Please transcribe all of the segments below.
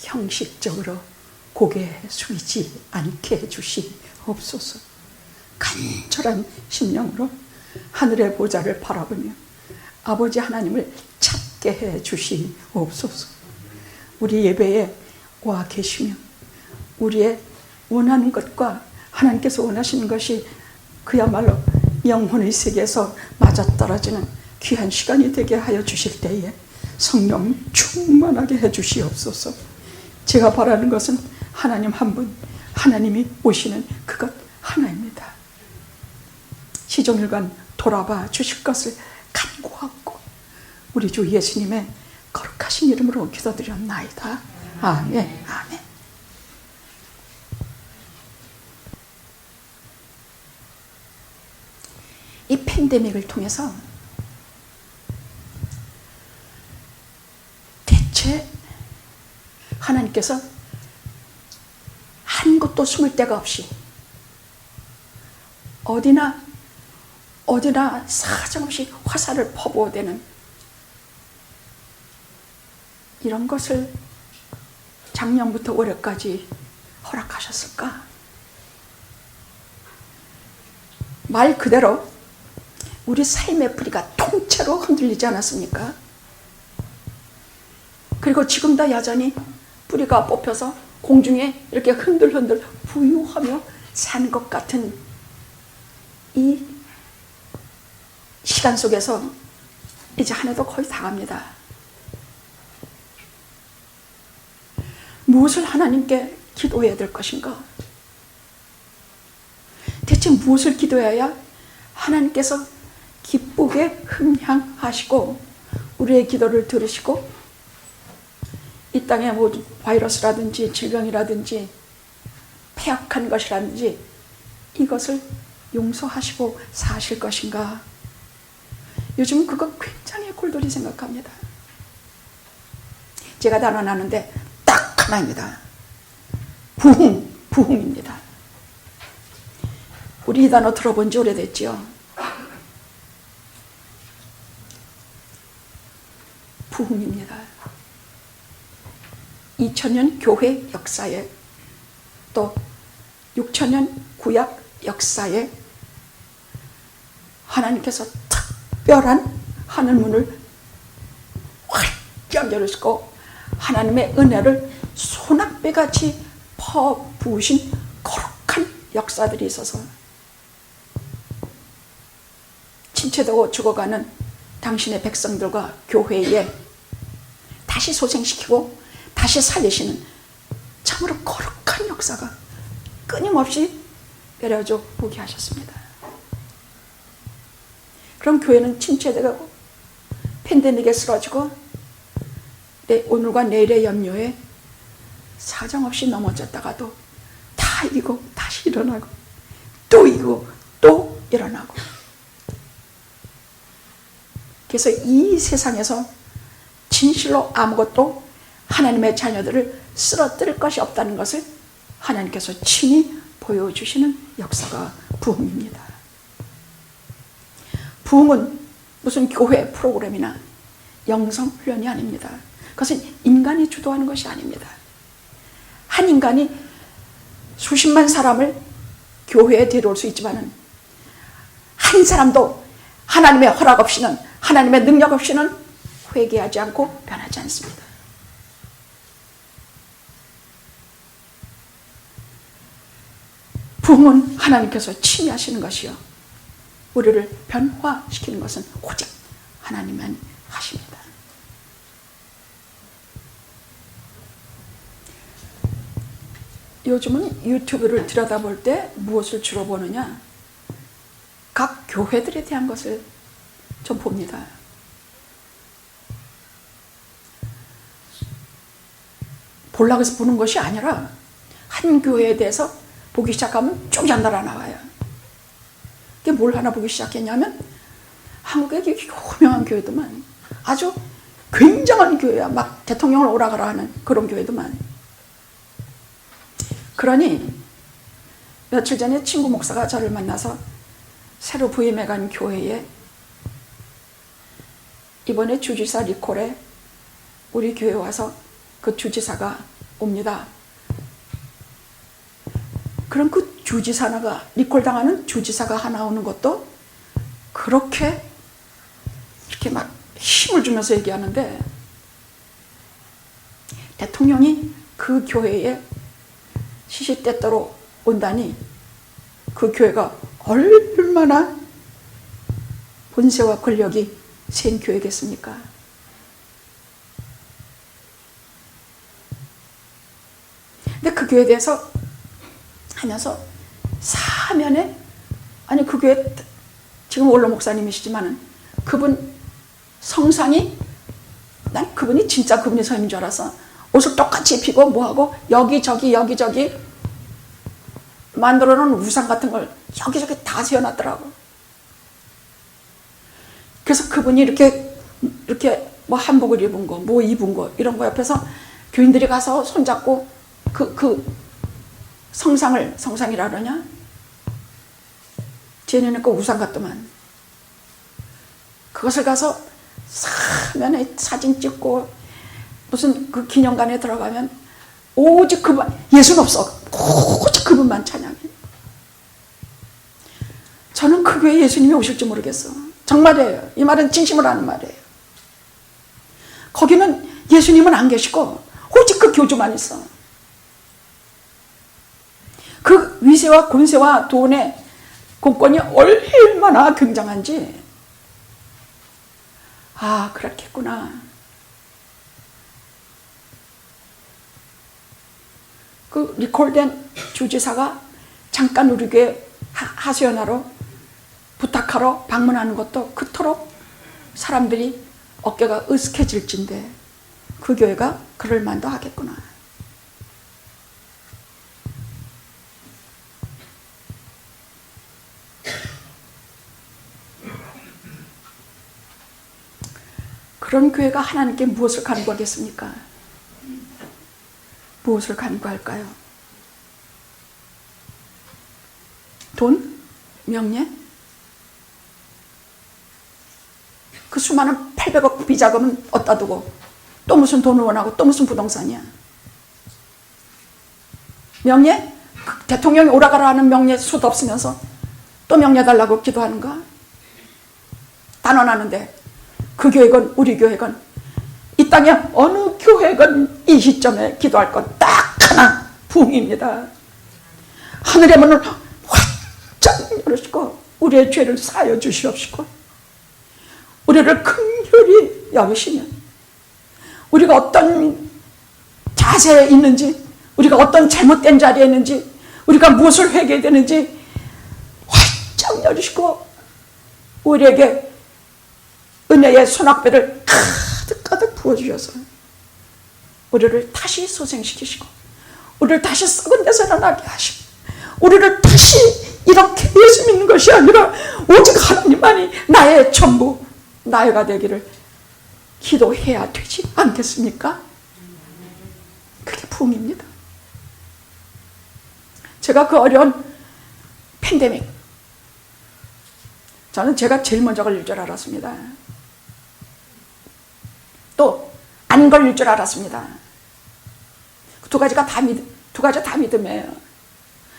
형식적으로 고개 숙이지 않게 해주시옵소서. 간절한 심령으로 하늘의 보좌를 바라보며 아버지 하나님을 찾게 해 주시옵소서. 우리 예배에 와 계시며 우리의 원하는 것과 하나님께서 원하시는 것이 그야말로 영혼의 세계에서 맞아떨어지는 귀한 시간이 되게 하여 주실 때에 성령 충만하게 해 주시옵소서. 제가 바라는 것은 하나님 한 분, 하나님이 오시는 그것 하나입니다. 시종일관 돌아봐 주실 것을 간구하고 우리 주 예수님의 거룩하신 이름으로 기도드렸나이다. 아멘. 아멘. 이 팬데믹을 통해서 대체 하나님께서 한 곳도 숨을 데가 없이 어디나 사정없이 화살을 퍼부어대는 이런 것을 작년부터 올해까지 허락하셨을까? 말 그대로 우리 삶의 뿌리가 통째로 흔들리지 않았습니까? 그리고 지금도 여전히 뿌리가 뽑혀서 공중에 이렇게 흔들흔들 부유하며 사는 것 같은 이 시간 속에서 이제 한 해도 거의 다 갑니다. 무엇을 하나님께 기도해야 될 것인가? 대체 무엇을 기도해야 하나님께서 기쁘게 흠향하시고 우리의 기도를 들으시고 이 땅의 모든 바이러스라든지 질병이라든지 폐악한 것이라든지 이것을 용서하시고 사실 것인가? 요즘 그거 굉장히 골똘히 생각합니다. 제가 단언하는데 딱 하나입니다. 부흥입니다. 우리 이 단어 들어본 지 오래됐죠. 부흥입니다. 2000년 교회 역사에 또 6000년 구약 역사에 하나님께서 특별한 하늘문을 활짝 열으시고 하나님의 은혜를 소낙배같이 퍼부으신 거룩한 역사들이 있어서 침체되고 죽어가는 당신의 백성들과 교회에 다시 소생시키고 다시 살리시는 참으로 거룩한 역사가 끊임없이 내려져 보게 하셨습니다. 그럼 교회는 침체되고 팬데믹에 쓰러지고 오늘과 내일의 염려에 사정없이 넘어졌다가도 다 이기고 다시 일어나고 또 이기고 또 일어나고. 그래서 이 세상에서 진실로 아무것도 하나님의 자녀들을 쓰러뜨릴 것이 없다는 것을 하나님께서 친히 보여주시는 역사가 부흥입니다. 부흥은 무슨 교회 프로그램이나 영성훈련이 아닙니다. 그것은 인간이 주도하는 것이 아닙니다. 한 인간이 수십만 사람을 교회에 데려올 수 있지만 한 사람도 하나님의 허락 없이는, 하나님의 능력 없이는 회개하지 않고 변하지 않습니다. 부흥은 하나님께서 침해하시는 것이요, 우리를 변화시키는 것은 오직 하나님만 하십니다. 요즘은 유튜브를 들여다볼 때 무엇을 주로 보느냐? 각 교회들에 대한 것을 좀 봅니다. 보려고 해서 보는 것이 아니라 한 교회에 대해서 보기 시작하면 쭉 연달아 나와요. 그게 뭘 하나 보기 시작했냐면 한국의 유명한 교회도만, 아주 굉장한 교회야. 막 대통령을 오라가라 하는 그런 교회도만. 그러니 며칠 전에 친구 목사가 저를 만나서 새로 부임해간 교회에 이번에 주지사 리콜에 우리 교회 와서 그 주지사가 옵니다. 그럼 그 주지사가, 리콜당하는 주지사가 하나 오는 것도 그렇게 이렇게 막 힘을 주면서 얘기하는데, 대통령이 그 교회에 시시때때로 온다니 그 교회가 얼마나 본세와 권력이 센 교회겠습니까? 근데 그 교회에 대해서 하면서 사면에, 아니 그 교회 지금 원로 목사님이시지만은 그분 성상이, 난 그분이 진짜 그분이 성인 줄 알았어. 옷을 똑같이 입히고 뭐하고 여기저기 만들어 놓은 우상 같은 걸 여기저기 다 세워놨더라고. 그래서 그분이 이렇게 뭐 한복을 입은 거, 뭐 입은 거, 이런 거 옆에서 교인들이 가서 손잡고 그 성상이라 그러냐? 쟤네는 그 우상 같더만. 그것을 가서 사면에 사진 찍고 무슨 그 기념관에 들어가면 오직 그분, 예수는 없어. 오직 그분만 찬양해. 저는 그 교회에 예수님이 오실지 모르겠어. 정말이에요. 이 말은 진심으로 하는 말이에요. 거기는 예수님은 안 계시고 오직 그 교주만 있어. 그 위세와 권세와 돈의 공권이 얼마나 굉장한지, 아, 그렇겠구나. 그 리콜된 주지사가 잠깐 우리 교회 하수연하러 부탁하러 방문하는 것도 그토록 사람들이 어깨가 으스해질진데 그 교회가 그럴 만도 하겠구나. 그런 교회가 하나님께 무엇을 간구하겠습니까? 무엇을 간구할까요? 돈? 명예? 그 수많은 800억 비자금은 어디다 두고 또 무슨 돈을 원하고 또 무슨 부동산이야? 명예? 그 대통령이 오라가라 하는 명예 수도 없으면서 또 명예 달라고 기도하는가? 단언하는데 그 교회건 우리 교회건 이 땅에 어느 교회건 이 시점에 기도할 건 딱 하나, 부흥입니다. 하늘의 문을 활짝 열으시고 우리의 죄를 사하여 주시옵시고 우리를 긍휼히 여기시면 우리가 어떤 자세에 있는지, 우리가 어떤 잘못된 자리에 있는지, 우리가 무엇을 회개해야 되는지 활짝 열으시고 우리에게 은혜의 소낙배를 가득 부어주셔서 우리를 다시 소생시키시고 우리를 다시 썩은 데서 일어나게 하시고 우리를 다시 이렇게 예수 믿는 것이 아니라 오직 하나님만이 나의 전부, 나의가 되기를 기도해야 되지 않겠습니까? 그게 부흥입니다. 제가 그 어려운 팬데믹, 저는 제가 제일 먼저 걸릴 줄 알았습니다. 또 안 걸릴 줄 알았습니다. 두 가지가 다 믿음이에요.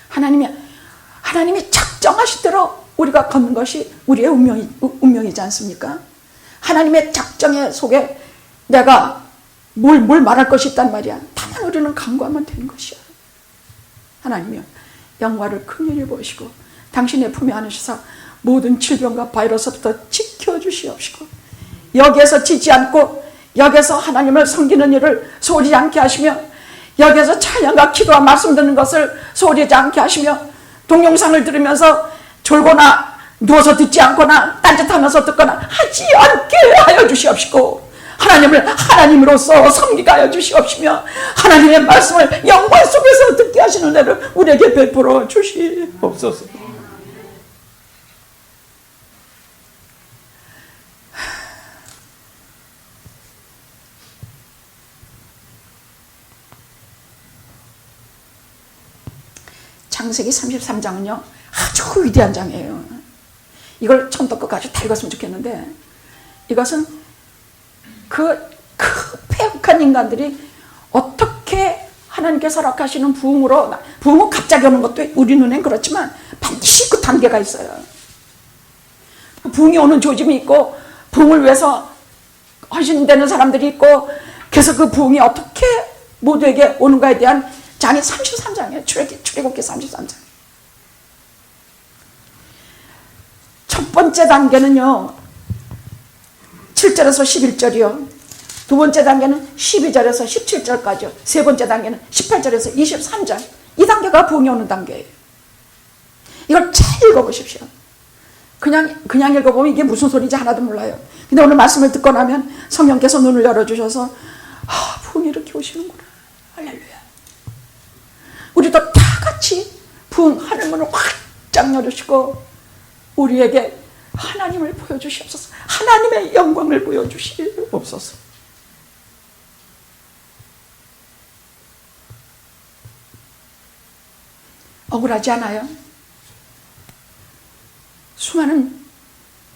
하나님이 작정하신 대로 우리가 걷는 것이 우리의 운명이지 않습니까? 하나님의 작정의 속에 내가 뭘 말할 것이 있단 말이야. 다만 우리는 간구하면 되는 것이야. 하나님이여 영화를 긍휼히 보시고 당신의 품에 안으셔서 모든 질병과 바이러스부터 지켜주시옵시고 여기에서 지지 않고 여기에서 하나님을 섬기는 일을 소홀히 않게 하시며 여기에서 찬양과 기도와 말씀 듣는 것을 소홀히 않게 하시며 동영상을 들으면서 졸거나 누워서 듣지 않거나 딴짓하면서 듣거나 하지 않게 하여 주시옵시고 하나님을 하나님으로서 섬기게 하여 주시옵시며 하나님의 말씀을 영광 속에서 듣게 하시는 은혜를 우리에게 베풀어 주시옵소서. 창세기 33장은요 아주 위대한 장이에요. 이걸 처음부터 끝까지 다 읽었으면 좋겠는데 이것은 그 폐역한 인간들이 어떻게 하나님께서 허락하시는 부흥으로, 부흥은 갑자기 오는 것도 우리 눈엔 그렇지만 반드시 그 단계가 있어요. 부흥이 오는 조짐이 있고, 부흥을 위해서 헌신되는 사람들이 있고, 그래서 그 부흥이 어떻게 모두에게 오는가에 대한 장이 33장이에요. 출애굽기 33장. 첫 번째 단계는요, 7절에서 11절이요. 두 번째 단계는 12절에서 17절까지요. 세 번째 단계는 18절에서 23절. 이 단계가 부흥이 오는 단계예요. 이걸 잘 읽어보십시오. 그냥 읽어보면 이게 무슨 소리인지 하나도 몰라요. 근데 오늘 말씀을 듣고 나면 성령께서 눈을 열어주셔서, 부흥이 이렇게 오시는구나. 할렐루야. 우리도 다 같이 부흥 하늘문을 활짝 열으시고 우리에게 하나님을 보여주시옵소서. 하나님의 영광을 보여주시옵소서. 억울하지 않아요? 수많은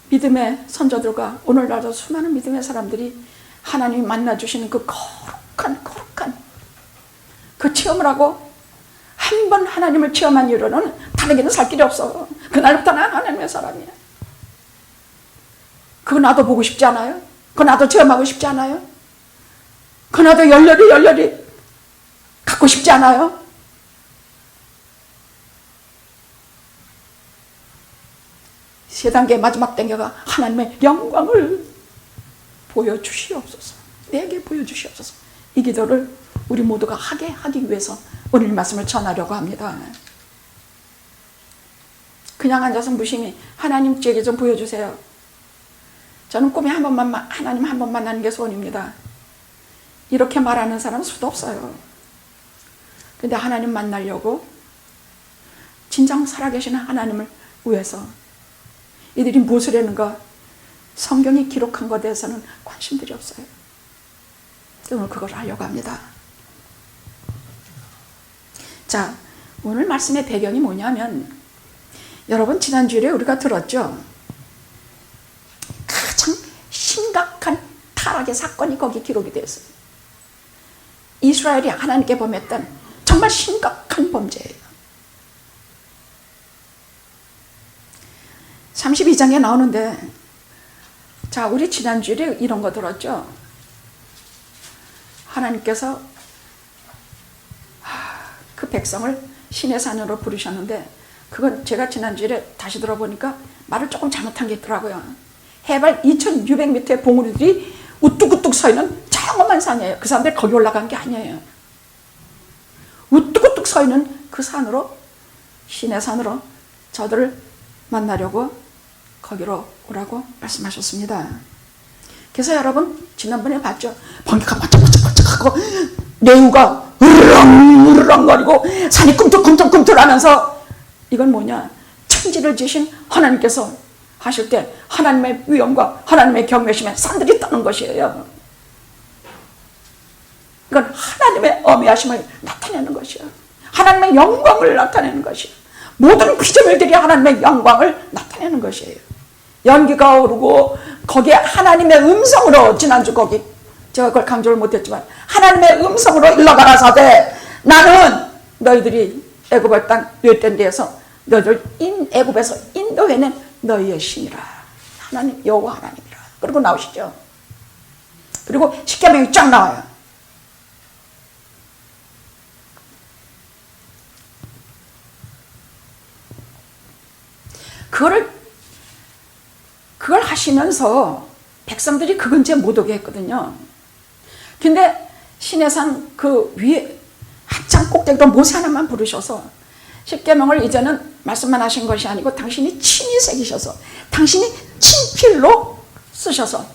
믿음의 선조들과 오늘날도 수많은 믿음의 사람들이 하나님이 만나주시는 그 거룩한 그 체험을 하고, 한 번 하나님을 체험한 이후로는 다르게는 살 길이 없어. 그날부터 난 하나님의 사람이야. 그거 나도 보고 싶지 않아요? 그거 나도 체험하고 싶지 않아요? 그거 나도 열렬히 갖고 싶지 않아요? 세 단계 마지막 단계가 하나님의 영광을 보여주시옵소서. 내게 보여주시옵소서. 이 기도를 우리 모두가 하기 위해서 오늘 말씀을 전하려고 합니다. 그냥 앉아서 무심히 하나님 제게 좀 보여주세요. 저는 꿈에 하나님 한 번 만나는 게 소원입니다. 이렇게 말하는 사람은 수도 없어요. 근데 하나님 만나려고 진정 살아계시는 하나님을 위해서 이들이 무엇을 했는가, 성경이 기록한 것에 대해서는 관심들이 없어요. 오늘 그걸 하려고 합니다. 자, 오늘 말씀의 배경이 뭐냐면, 여러분 지난주에 우리가 들었죠. 가장 심각한 타락의 사건이 거기 기록이 되어 있어요. 이스라엘이 하나님께 범했던 정말 심각한 범죄예요. 32장에 나오는데, 자, 우리 지난주에 이런 거 들었죠. 하나님께서 그 백성을 신의 산으로 부르셨는데, 그건 제가 지난주에 다시 들어보니까 말을 조금 잘못한 게 있더라고요. 해발 2600m의 봉우리들이 우뚝우뚝 서 있는 장엄한 산이에요. 그 사람들이 거기 올라간 게 아니에요. 우뚝우뚝 서 있는 그 산으로, 신의 산으로 저들을 만나려고 거기로 오라고 말씀하셨습니다. 그래서 여러분 지난번에 봤죠. 번개가 번쩍번쩍번쩍하고 뇌우가 으르렁거리고 산이 꿈틀꿈틀꿈틀하면서, 이건 뭐냐, 천지를 지신 하나님께서 하실 때 하나님의 위엄과 하나님의 경외심에 산들이 떠는 것이에요. 이건 하나님의 어미하심을 나타내는 것이에요. 하나님의 영광을 나타내는 것이에요. 모든 피조물들이 하나님의 영광을 나타내는 것이에요. 연기가 오르고 거기에 하나님의 음성으로, 지난주 거기 제가 그걸 강조를 못했지만 하나님의 음성으로 일러가라사대, 나는 너희들이 애굽의 땅 멸된 데에서 너희들 애굽에서 인도해낸 너희의 신이라. 하나님 여호와 하나님이라. 그리고 나오시죠. 그리고 십계명이 쫙 나와요. 그걸 하시면서 백성들이 그 근처에 못 오게 했거든요. 근데 시내산 그 위에 한참 꼭대기로 모세 하나만 부르셔서 십계명을 이제는 말씀만 하신 것이 아니고 당신이 친히 새기셔서, 당신이 친필로 쓰셔서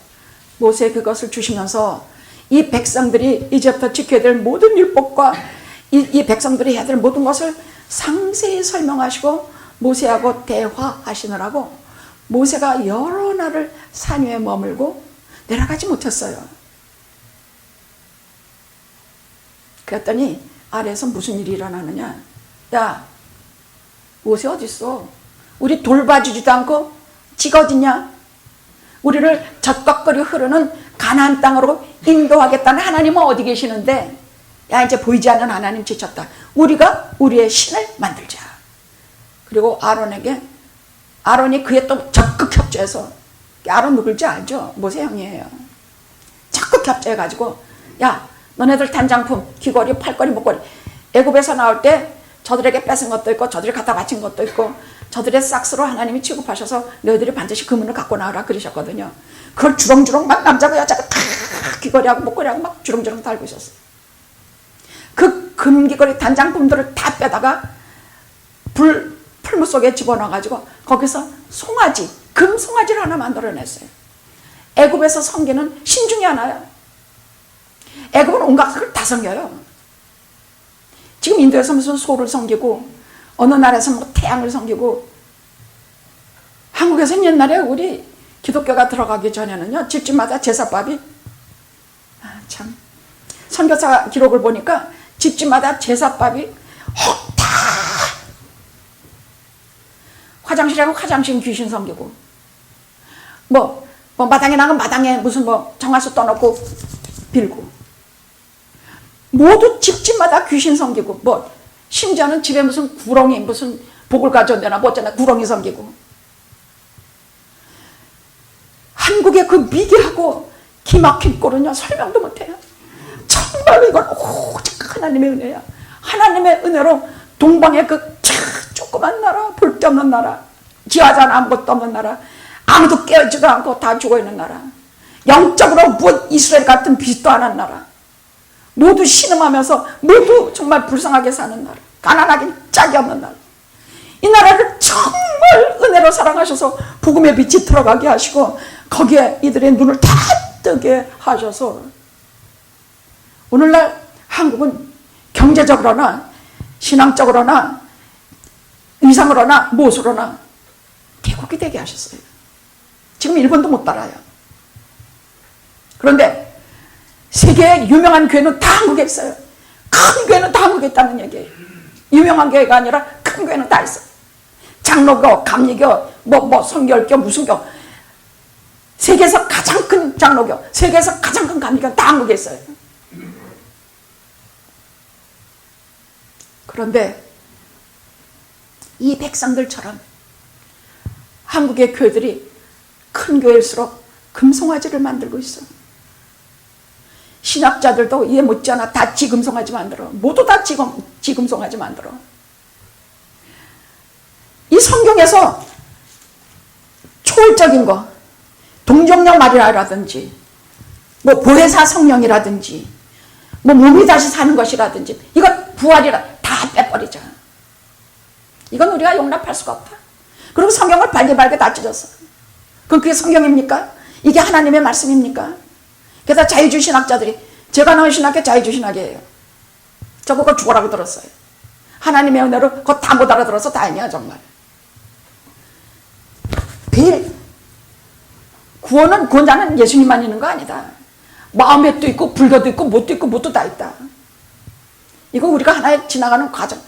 모세 그것을 주시면서 이 백성들이 이제부터 지켜야 될 모든 율법과 이 백성들이 해야 될 모든 것을 상세히 설명하시고 모세하고 대화하시느라고 모세가 여러 날을 산 위에 머물고 내려가지 못했어요. 그랬더니 아래에서 무슨 일이 일어나느냐. 야, 모세 어딨어? 우리 돌봐주지도 않고 지가 어딨냐? 우리를 젖걱거리 흐르는 가나안 땅으로 인도하겠다는 하나님은 어디 계시는데 야, 이제 보이지 않는 하나님 지쳤다. 우리가 우리의 신을 만들자. 그리고 아론이 그에 또 적극 협조해서, 아론 누굴지 알죠? 모세 형이에요. 적극 협조해가지고, 야, 너네들 단장품, 귀걸이, 팔걸이, 목걸이, 애굽에서 나올 때 저들에게 뺏은 것도 있고 저들이 갖다 바친 것도 있고 저들의 싹스로 하나님이 취급하셔서 너희들이 반드시 금은을 갖고 나오라 그러셨거든요. 그걸 주렁주렁 막 남자고 여자가 다 귀걸이하고 목걸이하고 막 주렁주렁 달고 있었어요. 그 금귀걸이 단장품들을 다 빼다가 풀무 속에 집어넣어가지고 거기서 송아지, 금 송아지를 하나 만들어냈어요. 애굽에서 섬기는 신 중에 하나야. 애굽은 온갖 걸 다 섬겨요. 지금 인도에서 무슨 소를 섬기고 어느 나라에서 뭐 태양을 섬기고, 한국에서는 옛날에 우리 기독교가 들어가기 전에는요, 집집마다 제사밥이, 참 선교사 기록을 보니까 집집마다 제사밥이 다 화장실하고 화장실 귀신 섬기고, 뭐 마당에 나가면 마당에 무슨 뭐 정화수 떠놓고 빌고, 모두 집집마다 귀신 섬기고, 뭐 심지어는 집에 무슨 구렁이 무슨 복을 가져온다나 뭐 어쩌나 구렁이 섬기고. 한국의 그 미개하고 기막힌 꼴은요 설명도 못해요. 정말로 이건 오직 하나님의 은혜야. 하나님의 은혜로 동방의 그 조그만 나라, 볼 데 없는 나라, 지하자는 아무것도 없는 나라, 아무도 깨어지도 않고 다 죽어있는 나라, 영적으로 무엇 이스라엘 같은 빛도 안 한 나라, 모두 신음하면서 모두 정말 불쌍하게 사는 나라, 가난하긴 짝이 없는 나라, 이 나라를 정말 은혜로 사랑하셔서 복음의 빛이 들어가게 하시고 거기에 이들의 눈을 다 뜨게 하셔서 오늘날 한국은 경제적으로나 신앙적으로나 의상으로나 무엇으로나 대국이 되게 하셨어요. 지금 일본도 못 따라요. 그런데 세계의 유명한 교회는 다 한국에 있어요. 큰 교회는 다 한국에 있다는 얘기예요. 유명한 교회가 아니라 큰 교회는 다 있어요. 장로교, 감리교, 성결교, 무슨 교, 세계에서 가장 큰 장로교, 세계에서 가장 큰 감리교 다 한국에 있어요. 그런데 이 백성들처럼 한국의 교회들이 큰 교회일수록 금송아지를 만들고 있어. 신학자들도 이에 못지않아 다 지금송아지 만들어. 모두 다 지금송아지 만들어. 이 성경에서 초월적인 거, 동정녀 마리아라든지 뭐 보혜사 성령이라든지 뭐 몸이 다시 사는 것이라든지 이거 부활이라 다 빼버리자. 이건 우리가 용납할 수가 없다. 그리고 성경을 발개발개 다 찢었어. 그럼 그게 성경입니까? 이게 하나님의 말씀입니까? 그래서 자유주의 신학자들이, 제가 나온 신학계 자유주의 신학이에요. 저 그거 죽어라고 들었어요. 하나님의 은혜로 그거 다 못 알아들어서 다행이야 정말. 구원은 구원자는 예수님만 있는 거 아니다. 마음에도 있고 불교도 있고 뭣도 있고 뭣도 다 있다. 이거 우리가 하나의 지나가는 과정.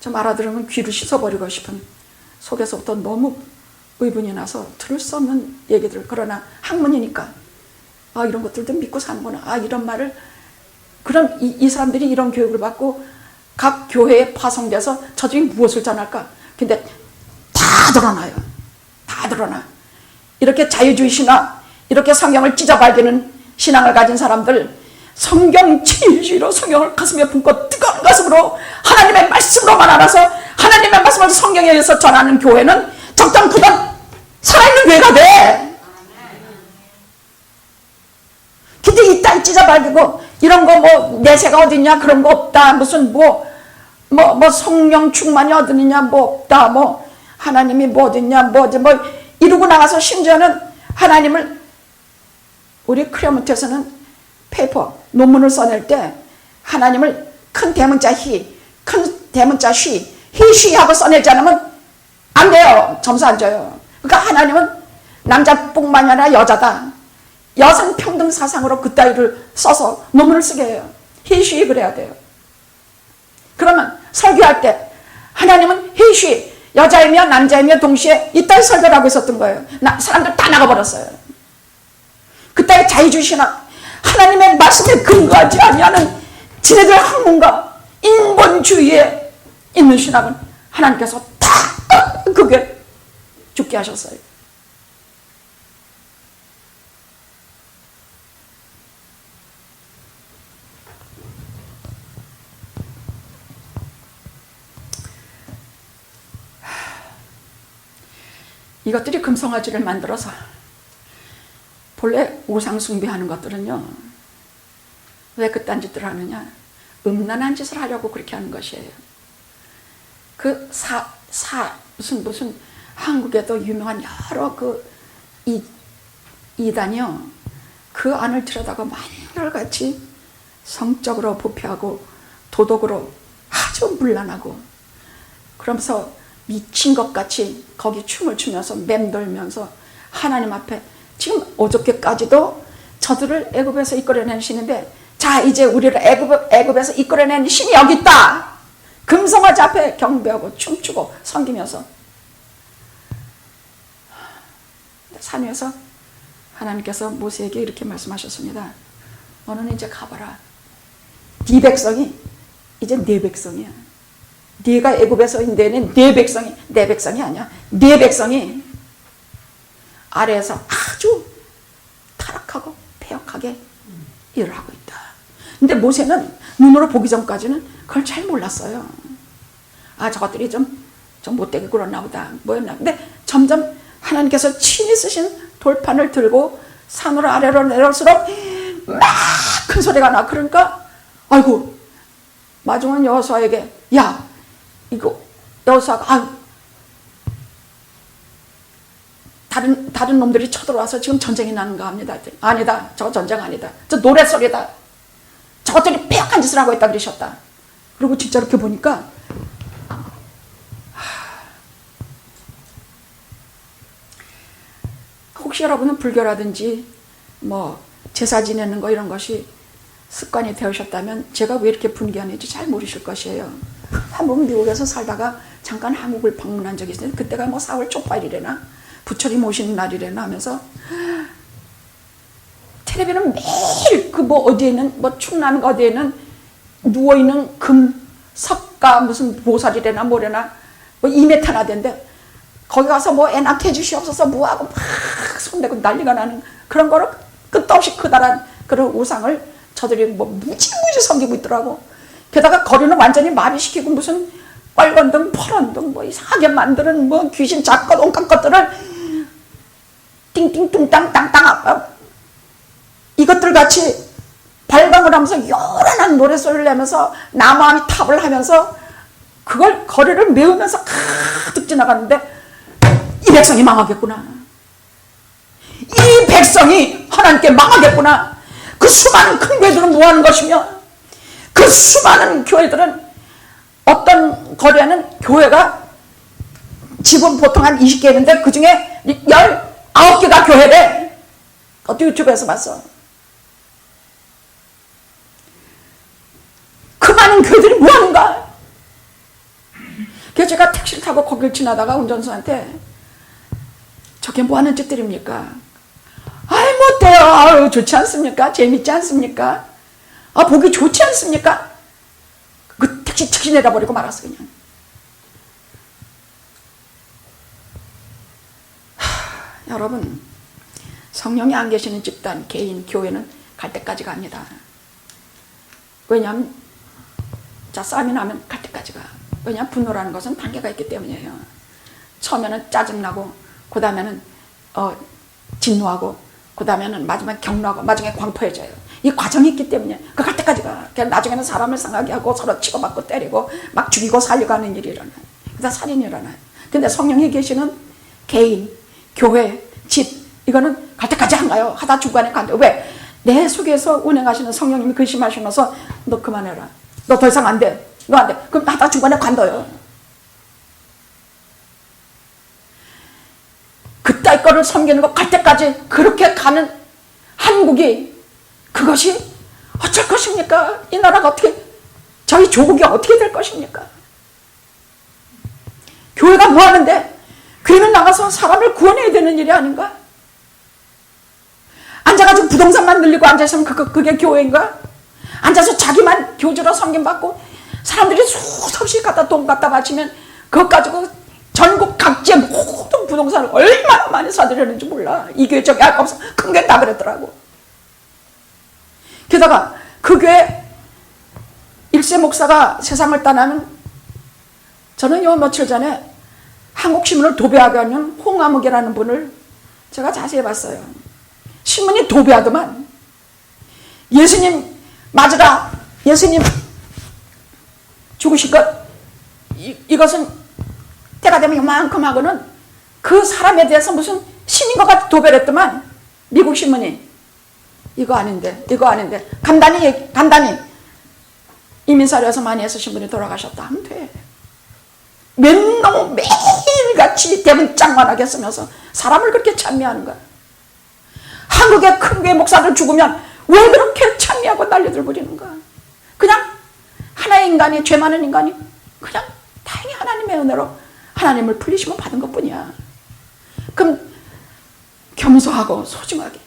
좀 알아들으면 귀를 씻어버리고 싶은 속에서부터 너무 의분이 나서 들을 수 없는 얘기들. 그러나 학문이니까 이런 것들도 믿고 사는구나. 이런 말을, 그럼 이 사람들이 이런 교육을 받고 각 교회에 파송돼서 저들이 무엇을 전할까? 근데 다 드러나요. 다 드러나. 이렇게 자유주의 신학, 이렇게 성경을 찢어발기는 신앙을 가진 사람들, 성경 진실로 성경을 가슴에 품고 뜨거운 가슴으로 하나님의 말씀으로만 알아서 하나님의 말씀을 성경에 의해서 전하는 교회는 적당부당 살아있는 교회가 돼. 근데 이 땅 찢어발기고 이런 거 뭐 내세가 어딨냐 그런 거 없다. 무슨 성령 충만이 어딨냐 없다. 하나님이 뭐 어딨냐 이러고 나가서 심지어는 하나님을, 우리 크레몬트에서는 페이퍼 논문을 써낼 때 하나님을 큰 대문자 히, 큰 대문자 쉬, 히쉬 하고 써내지 않으면 안 돼요. 점수 안 줘요. 그러니까 하나님은 남자뿐만이 아니라 여자다. 여성 평등 사상으로 그따위를 써서 논문을 쓰게 해요. 히쉬 그래야 돼요. 그러면 설교할 때 하나님은 히쉬, 여자이며 남자이며 동시에 이따위 설교를 하고 있었던 거예요. 사람들 다 나가버렸어요. 그따위 자유주의신앙, 하나님의 말씀에 근거하지 아니하는 지네들 학문과 인본주의에 있는 신학은 하나님께서 다 그게 죽게 하셨어요. 이것들이 금송아지를 만들어서, 본래 우상 숭배하는 것들은요, 왜 그딴 짓을 하느냐? 음란한 짓을 하려고 그렇게 하는 것이에요. 그 무슨 한국에도 유명한 여러 이단이요, 그 안을 들여다가 만일같이 성적으로 부패하고 도덕으로 아주 문란하고, 그러면서 미친 것 같이 거기 춤을 추면서 맴돌면서 하나님 앞에, 지금 어저께까지도 저들을 애굽에서 이끌어낸 신인데, 자 이제 우리를 애굽에서 이끌어낸 신이 여기 있다. 금송아지 앞에 경배하고 춤추고 섬기면서 산 위에서 하나님께서 모세에게 이렇게 말씀하셨습니다. 너는 이제 가봐라. 네 백성이 이제 내 백성이야. 네가 애굽에서 있는 데는 네 백성이, 내 백성이 아니야. 네 백성이 아래에서 아주 타락하고 패역하게 일을 하고 있다. 근데 모세는 눈으로 보기 전까지는 그걸 잘 몰랐어요. 아, 저것들이 좀 못되게 굴었나 보다, 뭐였나. 근데 점점 하나님께서 친히 쓰신 돌판을 들고 산으로 아래로 내려올수록 막 큰 소리가 나. 그러니까 아이고, 마중은 여호수아에게, 야 이거 여호수아가 다른 놈들이 쳐들어와서 지금 전쟁이 나는가 합니다. 아니다, 저거 전쟁 아니다, 저 노랫소리다, 저것들이 폐역한 짓을 하고 있다 그러셨다. 그리고 진짜 이렇게 보니까 혹시 여러분은 불교라든지 뭐 제사 지내는 거 이런 것이 습관이 되셨다면 제가 왜 이렇게 분개하는지 잘 모르실 것이에요. 한 번 미국에서 살다가 잠깐 한국을 방문한 적이 있어요. 그때가 뭐 4월 초파일이래나 부처리 모시는 날이래나 하면서 텔레비는 매일 그 뭐 어디에는 뭐 충남 어디에는 누워있는 금 석가 무슨 보살이래나 뭐래나 뭐 2m나 된대. 거기 가서 뭐 애 낳게 해주시옵소서 뭐하고 막 손대고 난리가 나는 그런 거를 끝도 없이 커다란 그런 우상을 저들이 뭐 무지무지 섬기고 있더라고. 게다가 거리는 완전히 마비시키고 무슨 빨간등 파란등 뭐 이상하게 만드는 뭐 귀신 작것 온갖 것들을 띵띵뚱땅 땅땅 이것들 같이 발광을 하면서 요란한 노래소리를 내면서 나무아미 탑을 하면서 그걸 거리를 메우면서 가득 지나갔는데 이 백성이 망하겠구나. 이 백성이 하나님께 망하겠구나. 그 수많은 큰 교회들은 뭐 하는 것이며 그 수많은 교회들은 어떤 거리에는 교회가 지금 보통 한 20개 있는데 그 중에 19개가 교회래. 어떻게 유튜브에서 봤어. 그 많은 교회들이 뭐 하는가. 그래서 제가 택시를 타고 거길 지나다가 운전수한테 저게 뭐 하는 짓들입니까? 아이 못해요. 아유 좋지 않습니까? 재밌지 않습니까? 아 보기 좋지 않습니까? 그 택시 즉시 내려버리고 말았어 그냥. 여러분, 성령이 안 계시는 집단, 개인, 교회는 갈 때까지 갑니다. 왜냐하면 자 싸움이 나면 갈 때까지 가. 왜냐하면 분노라는 것은 단계가 있기 때문이에요. 처음에는 짜증나고 그 다음에는 진노하고 그 다음에는 마지막에 격노하고 마지막에 광포해져요. 이 과정이 있기 때문에 그 갈 때까지 가. 나중에는 사람을 상하게 하고 서로 치고받고 때리고 막 죽이고 살리고 하는 일이 일어나요. 그래서 살인이 일어나요. 근데 성령이 계시는 개인, 교회, 집 이거는 갈 때까지 안 가요. 하다 중간에 간대요. 왜? 내 속에서 운행하시는 성령님이 근심하시면서 너 그만해라. 너 더 이상 안 돼. 너 안 돼. 그럼 하다 중간에 관둬요. 그따위 거를 섬기는 거 갈 때까지 그렇게 가는 한국이 그것이 어쩔 것입니까? 이 나라가 어떻게, 저희 조국이 어떻게 될 것입니까? 교회가 뭐 하는데? 교회는 나가서 사람을 구원해야 되는 일이 아닌가? 앉아가지고 부동산만 늘리고 앉아있으면 그게 교회인가? 앉아서 자기만 교주로 섬김받고 사람들이 수없이 갖다 돈 갖다 바치면 그것 가지고 전국 각지의 모든 부동산을 얼마나 많이 사들였는지 몰라. 이 교회 저기 할 거 없어. 큰 게 다 그랬더라고. 게다가 그 교회 일세 목사가 세상을 떠나면 저는 요 며칠 전에 한국신문을 도배하게 하는 홍아묵이라는 분을 제가 자세히 봤어요. 신문이 도배하더만 예수님 맞으라, 예수님 죽으실 것, 이것은 때가 되면 이만큼 하고는 그 사람에 대해서 무슨 신인 것 같이 도배를 했더만 미국 신문이 이거 아닌데 간단히 이민사료에서 많이 애쓰신 분이 돌아가셨다 하면 돼. 매일같이 대문짝만하게 쓰면서 사람을 그렇게 찬미하는 거야. 한국의 큰 교회 목사들 죽으면 왜 그렇게 찬미하고 난리들 부리는 거야. 그냥 하나의 인간이, 죄 많은 인간이 그냥 다행히 하나님의 은혜로 하나님을 풀리시면 받은 것뿐이야. 그럼 겸손하고 소중하게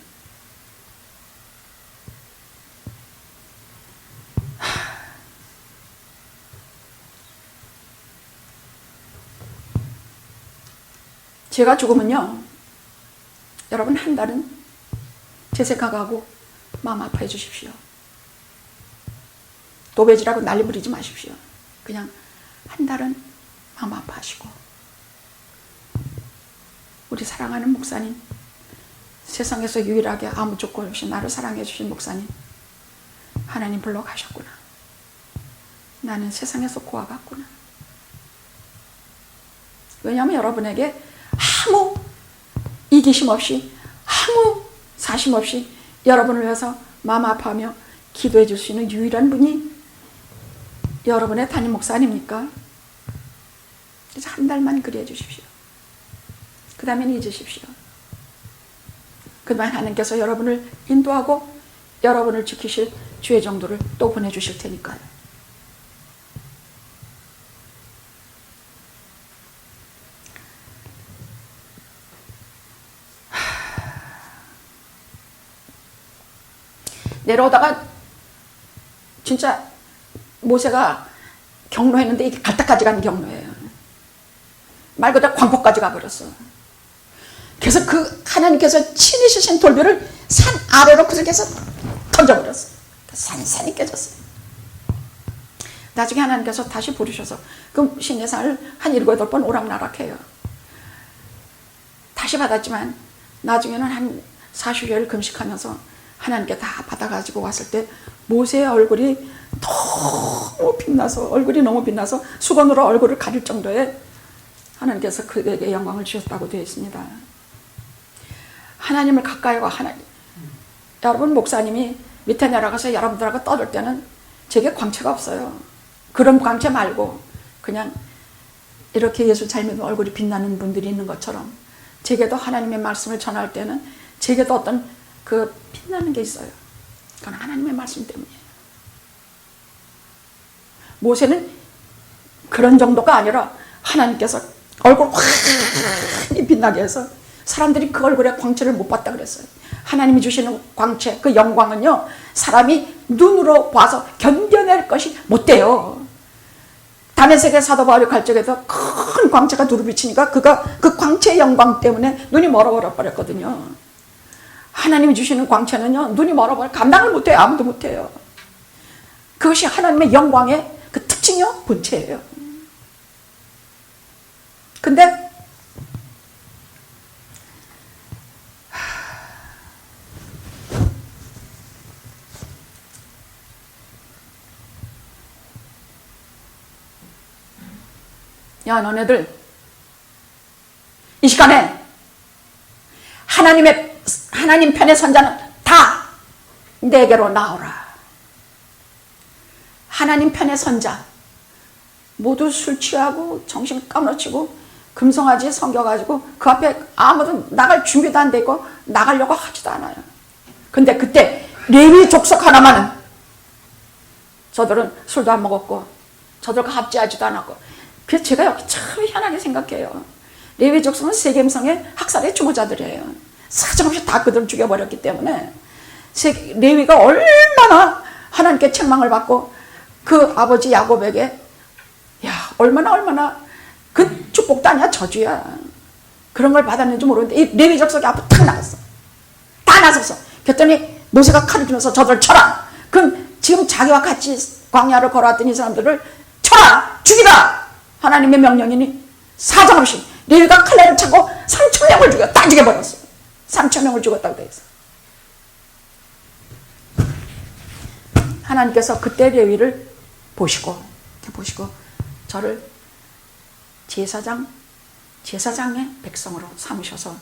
제가 죽으면요, 여러분 한 달은 제 생각하고 마음 아파해 주십시오. 도배질하고 난리 부리지 마십시오. 그냥 한 달은 마음 아파하시고, 우리 사랑하는 목사님, 세상에서 유일하게 아무 조건 없이 나를 사랑해 주신 목사님, 하나님 불러 가셨구나. 나는 세상에서 고아갔구나. 왜냐하면 여러분에게 아무 이기심 없이, 아무 사심 없이 여러분을 위해서 마음 아파하며 기도해 줄 수 있는 유일한 분이 여러분의 담임 목사 아닙니까? 그래서 한 달만 그리해 주십시오. 그 다음엔 잊으십시오. 그 다음에 하나님께서 여러분을 인도하고 여러분을 지키실 주의 정도를 또 보내주실 테니까요. 내려오다가 진짜 모세가 경로했는데 이게 갈대까지 가는 경로예요. 말 그대로 광포까지 가버렸어. 그래서 그 하나님께서 친히 주신 돌벼를 산 아래로 그렇게 해서 던져버렸어. 산이 깨졌어요. 나중에 하나님께서 다시 부르셔서 그 신내산을 한 7, 8번 오락나락해요. 다시 받았지만 나중에는 한 40여일 금식하면서 하나님께 다 받아가지고 왔을 때 모세의 얼굴이 너무 빛나서 수건으로 얼굴을 가릴 정도의 하나님께서 그에게 영광을 주셨다고 되어 있습니다. 하나님을 가까이 와. 여러분 목사님이 밑에 내려가서 여러분들하고 떠들 때는 제게 광채가 없어요. 그런 광채 말고 그냥 이렇게 예수 잘 믿는 얼굴이 빛나는 분들이 있는 것처럼 제게도 하나님의 말씀을 전할 때는 제게도 어떤 그 빛나는 게 있어요. 그건 하나님의 말씀 때문이에요. 모세는 그런 정도가 아니라 하나님께서 얼굴 환히 빛나게 해서 사람들이 그 얼굴에 광채를 못 봤다 그랬어요. 하나님이 주시는 광채, 그 영광은요, 사람이 눈으로 봐서 견뎌낼 것이 못 돼요. 다메섹의 사도 바울이 갈 적에도 큰 광채가 두루 비치니까 그가 그 광채의 영광 때문에 눈이 멀어버려 버렸거든요. 하나님이 주시는 광채는요, 눈이 멀어버려 감당을 못해요. 아무도 못해요. 그것이 하나님의 영광의 그 특징이요, 본체예요. 근데 야, 너네들 이 시간에 하나님 편의 선자는 다 내게로 나오라. 하나님 편의 선자 모두 술 취하고 정신 까무러치고 금송아지에 섬겨가지고 그 앞에 아무도 나갈 준비도 안 되고 나가려고 하지도 않아요. 근데 그때 레위 족속 하나만은 저들은 술도 안 먹었고 저들과 합지하지도 않았고, 그래서 제가 여기 참 희한하게 생각해요. 레위 족속은 세겜성의 학살의 주모자들이에요. 사정없이 다 그들을 죽여버렸기 때문에 레위가 얼마나 하나님께 책망을 받고 그 아버지 야곱에게 얼마나 그 축복도 아니야 저주야 그런 걸 받았는지 모르는데 이 레위 족속이 앞으로 탁 나갔어. 다 나섰어. 그랬더니 모세가 칼을 들면서 저들 쳐라. 그럼 지금 자기와 같이 광야를 걸어왔던 이 사람들을 쳐라 죽이라 하나님의 명령이니 사정없이 레위가 칼날을 차고 3,000명을 죽여 다 죽여버렸어. 3,000명을 죽였다고 돼 있어. 하나님께서 그때 레위를 보시고 저를 제사장의 백성으로 삼으셔서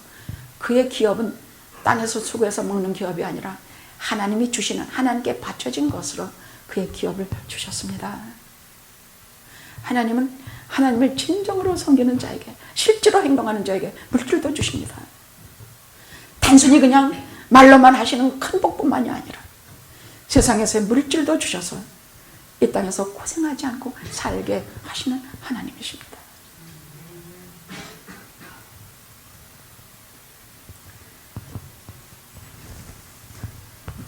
그의 기업은 땅에서 수고해서 먹는 기업이 아니라 하나님이 주시는 하나님께 바쳐진 것으로 그의 기업을 주셨습니다. 하나님은 하나님을 진정으로 섬기는 자에게 실제로 행동하는 자에게 물질도 주십니다. 단순히 그냥 말로만 하시는 큰 복뿐만이 아니라 세상에서의 물질도 주셔서 이 땅에서 고생하지 않고 살게 하시는 하나님이십니다.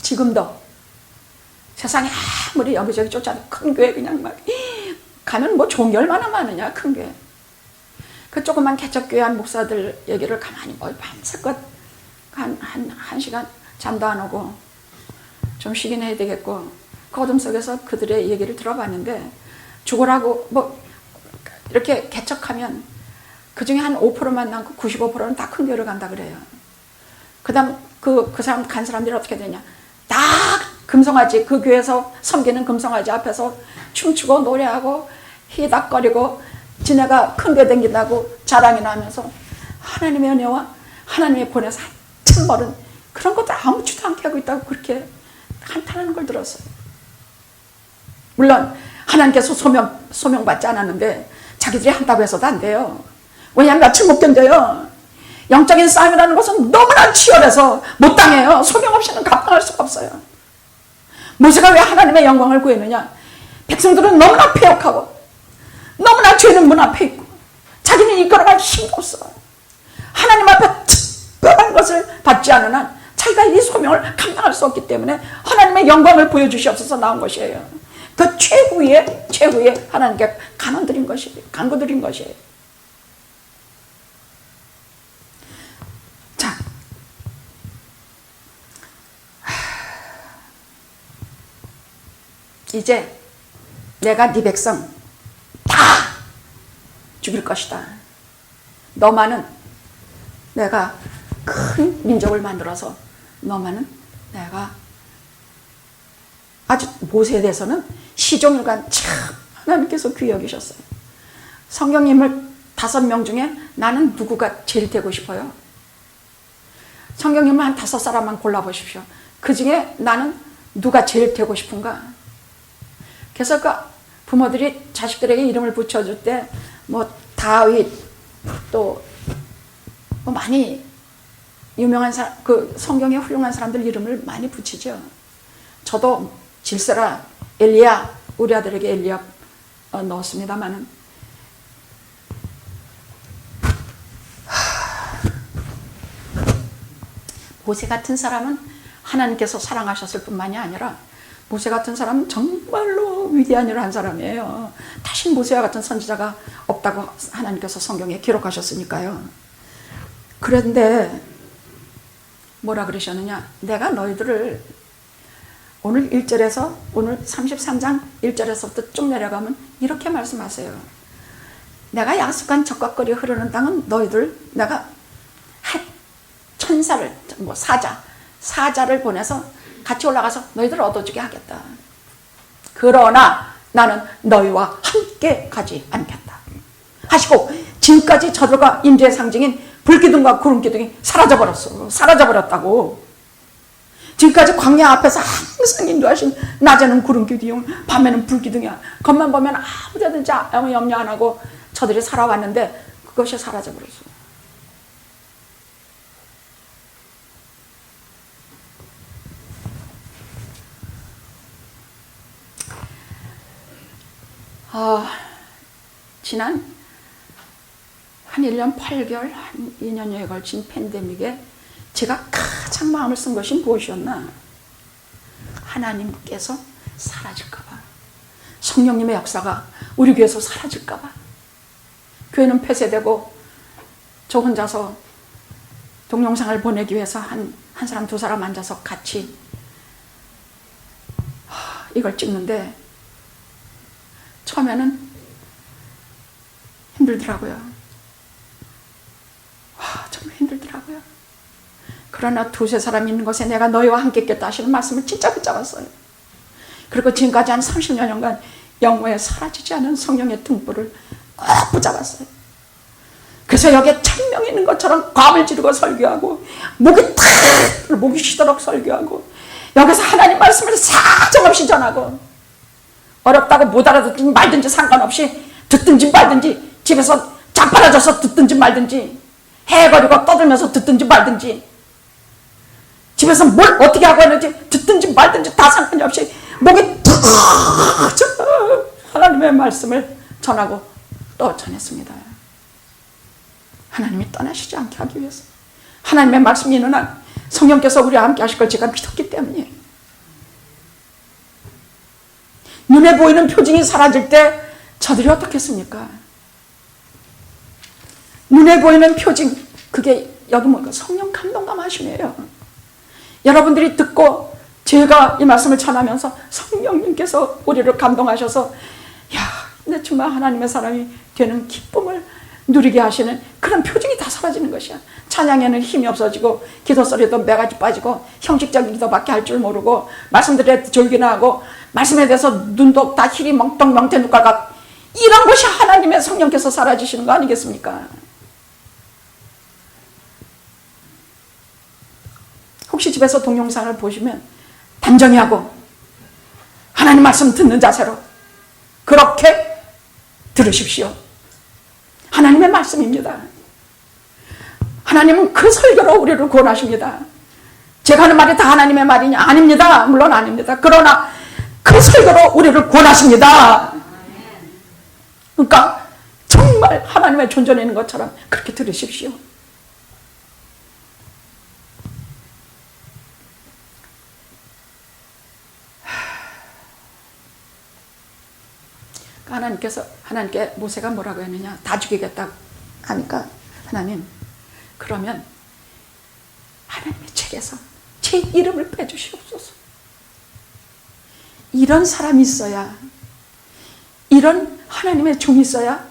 지금도 세상에 아무리 여기저기 쫓아도 큰 교회 그냥 막 가면 뭐 좋은 게 얼마나 많으냐 큰 교회. 그 조그만 개척교회 한 목사들 얘기를 가만히 밤새껏 한 시간 잠도 안 오고 좀 쉬긴 해야 되겠고 그 어둠 속에서 그들의 얘기를 들어봤는데 죽으라고 뭐 이렇게 개척하면 그중에 한 5%만 남고 95%는 다 큰 교회를 간다 그래요. 그 다음 그 사람 간 사람들이 어떻게 되냐 다 금송아지 그 교회에서 섬기는 금송아지 앞에서 춤추고 노래하고 희닥거리고 지네가 큰 교회 댕긴다고 자랑이나 하면서 하나님의 은혜와 하나님의 본에서 한참 멀은 그런 것들 아무렇지도 않게 하고 있다고 그렇게 한탄하는 걸 들었어요. 물론 하나님께서 소명받지 않았는데 자기들이 한다고 해서도 안 돼요. 왜냐하면 며칠 못 견뎌요. 영적인 싸움이라는 것은 너무나 치열해서 못 당해요. 소명 없이는 감당할 수가 없어요. 모세가 왜 하나님의 영광을 구했느냐? 백성들은 너무나 패역하고 너무나 죄는 문 앞에 있고 자기는 이끌어갈 힘도 없어. 하나님 앞에 특별한 것을 받지 않은 한 자기가 이 소명을 감당할 수 없기 때문에 하나님의 영광을 보여주시옵소서 나온 것이에요. 그 최후의 하나님께 간구드린 것이에요. 자, 이제 내가 네 백성 다 죽일 것이다. 너만은 내가 큰 민족을 만들어서 너만은 내가 아주 모세에 대해서는 시종일관 참 하나님께서 귀히 여기셨어요. 성경님을 5명 중에 나는 누구가 제일 되고 싶어요? 성경님을 한 5사람만 골라보십시오. 그 중에 나는 누가 제일 되고 싶은가? 그래서 그 부모들이 자식들에게 이름을 붙여줄 때 뭐 다윗 또 뭐 많이 유명한 사람, 그 성경에 훌륭한 사람들 이름을 많이 붙이죠. 저도 질세라, 엘리야, 우리 아들에게 엘리야 넣었습니다만은 모세 같은 사람은 하나님께서 사랑하셨을 뿐만이 아니라 모세 같은 사람은 정말로 위대한 일을 한 사람이에요. 다시 모세와 같은 선지자가 없다고 하나님께서 성경에 기록하셨으니까요. 그런데 뭐라 그러셨느냐? 내가 너희들을 오늘 1절에서 오늘 33장 1절에서부터 쭉 내려가면 이렇게 말씀하세요. 내가 약속한 적과 꿀이 흐르는 땅은 너희들 내가 천사를 뭐 사자를 보내서 같이 올라가서 너희들을 얻어주게 하겠다. 그러나 나는 너희와 함께 가지 않겠다 하시고 지금까지 저들과 인도의 상징인 불기둥과 구름기둥이 사라져버렸다고. 지금까지 광야 앞에서 항상 인도하신 낮에는 구름기둥 밤에는 불기둥이야. 겉만 보면 아무 데든지 아무 염려 안 하고 저들이 살아왔는데 그것이 사라져버렸어. 지난 한 1년 8개월, 한 2년여에 걸친 팬데믹에 제가 가장 마음을 쓴 것이 무엇이었나? 하나님께서 사라질까봐, 성령님의 역사가 우리 교회에서 사라질까봐. 교회는 폐쇄되고 저 혼자서 동영상을 보내기 위해서 한 사람 두 사람 앉아서 같이 이걸 찍는데 처음에는 힘들더라고요. 정말 힘들더라고요. 그러나 두세 사람 있는 곳에 내가 너희와 함께 있겠다 하시는 말씀을 진짜 붙잡았어요. 그리고 지금까지 한 30여 년간 영혼에 사라지지 않은 성령의 등불을 꼭 붙잡았어요. 그래서 여기에 1000명 있는 것처럼 감을 지르고 설교하고 목이 쉬도록 설교하고 여기서 하나님 말씀을 사정없이 전하고 어렵다고 못 알아듣든지 말든지 상관없이 듣든지 말든지 집에서 자빠라져서 듣든지 말든지 해거리고 떠들면서 듣든지 말든지 집에서 뭘 어떻게 하고 있는지 듣든지 말든지 다 상관이 없이 목이 툭 하나님의 말씀을 전하고 또 전했습니다. 하나님이 떠나시지 않게 하기 위해서, 하나님의 말씀이 있는 한 성령께서 우리와 함께 하실 걸 제가 믿었기 때문이에요. 눈에 보이는 표징이 사라질 때 저들이 어떻겠습니까? 눈에 보이는 표징, 그게 여기 뭔가 성령 감동감 하심이에요. 여러분들이 듣고 제가 이 말씀을 전하면서 성령님께서 우리를 감동하셔서 내 정말 하나님의 사람이 되는 기쁨을 누리게 하시는 그런 표징이 다 사라지는 것이야. 찬양에는 힘이 없어지고 기도 소리도 매가지 빠지고 형식적인 기도밖에 할 줄 모르고 말씀들에 졸기나 하고 말씀에 대해서 눈도 다 힐이 멍텅멍텅 눈가가, 이런 것이 하나님의 성령께서 사라지시는 거 아니겠습니까? 혹시 집에서 동영상을 보시면 단정히 하고 하나님 말씀 듣는 자세로 그렇게 들으십시오. 하나님의 말씀입니다. 하나님은 그 설교로 우리를 구원하십니다. 제가 하는 말이 다 하나님의 말이냐? 아닙니다. 물론 아닙니다. 그러나 그 설교로 우리를 구원하십니다. 그러니까 정말 하나님의 존재에 있는 것처럼 그렇게 들으십시오. 하나님께 모세가 뭐라고 했느냐? 다 죽이겠다고 하니까 하나님, 그러면 하나님의 책에서 제 이름을 빼주시옵소서. 이런 사람이 있어야, 이런 하나님의 종이 있어야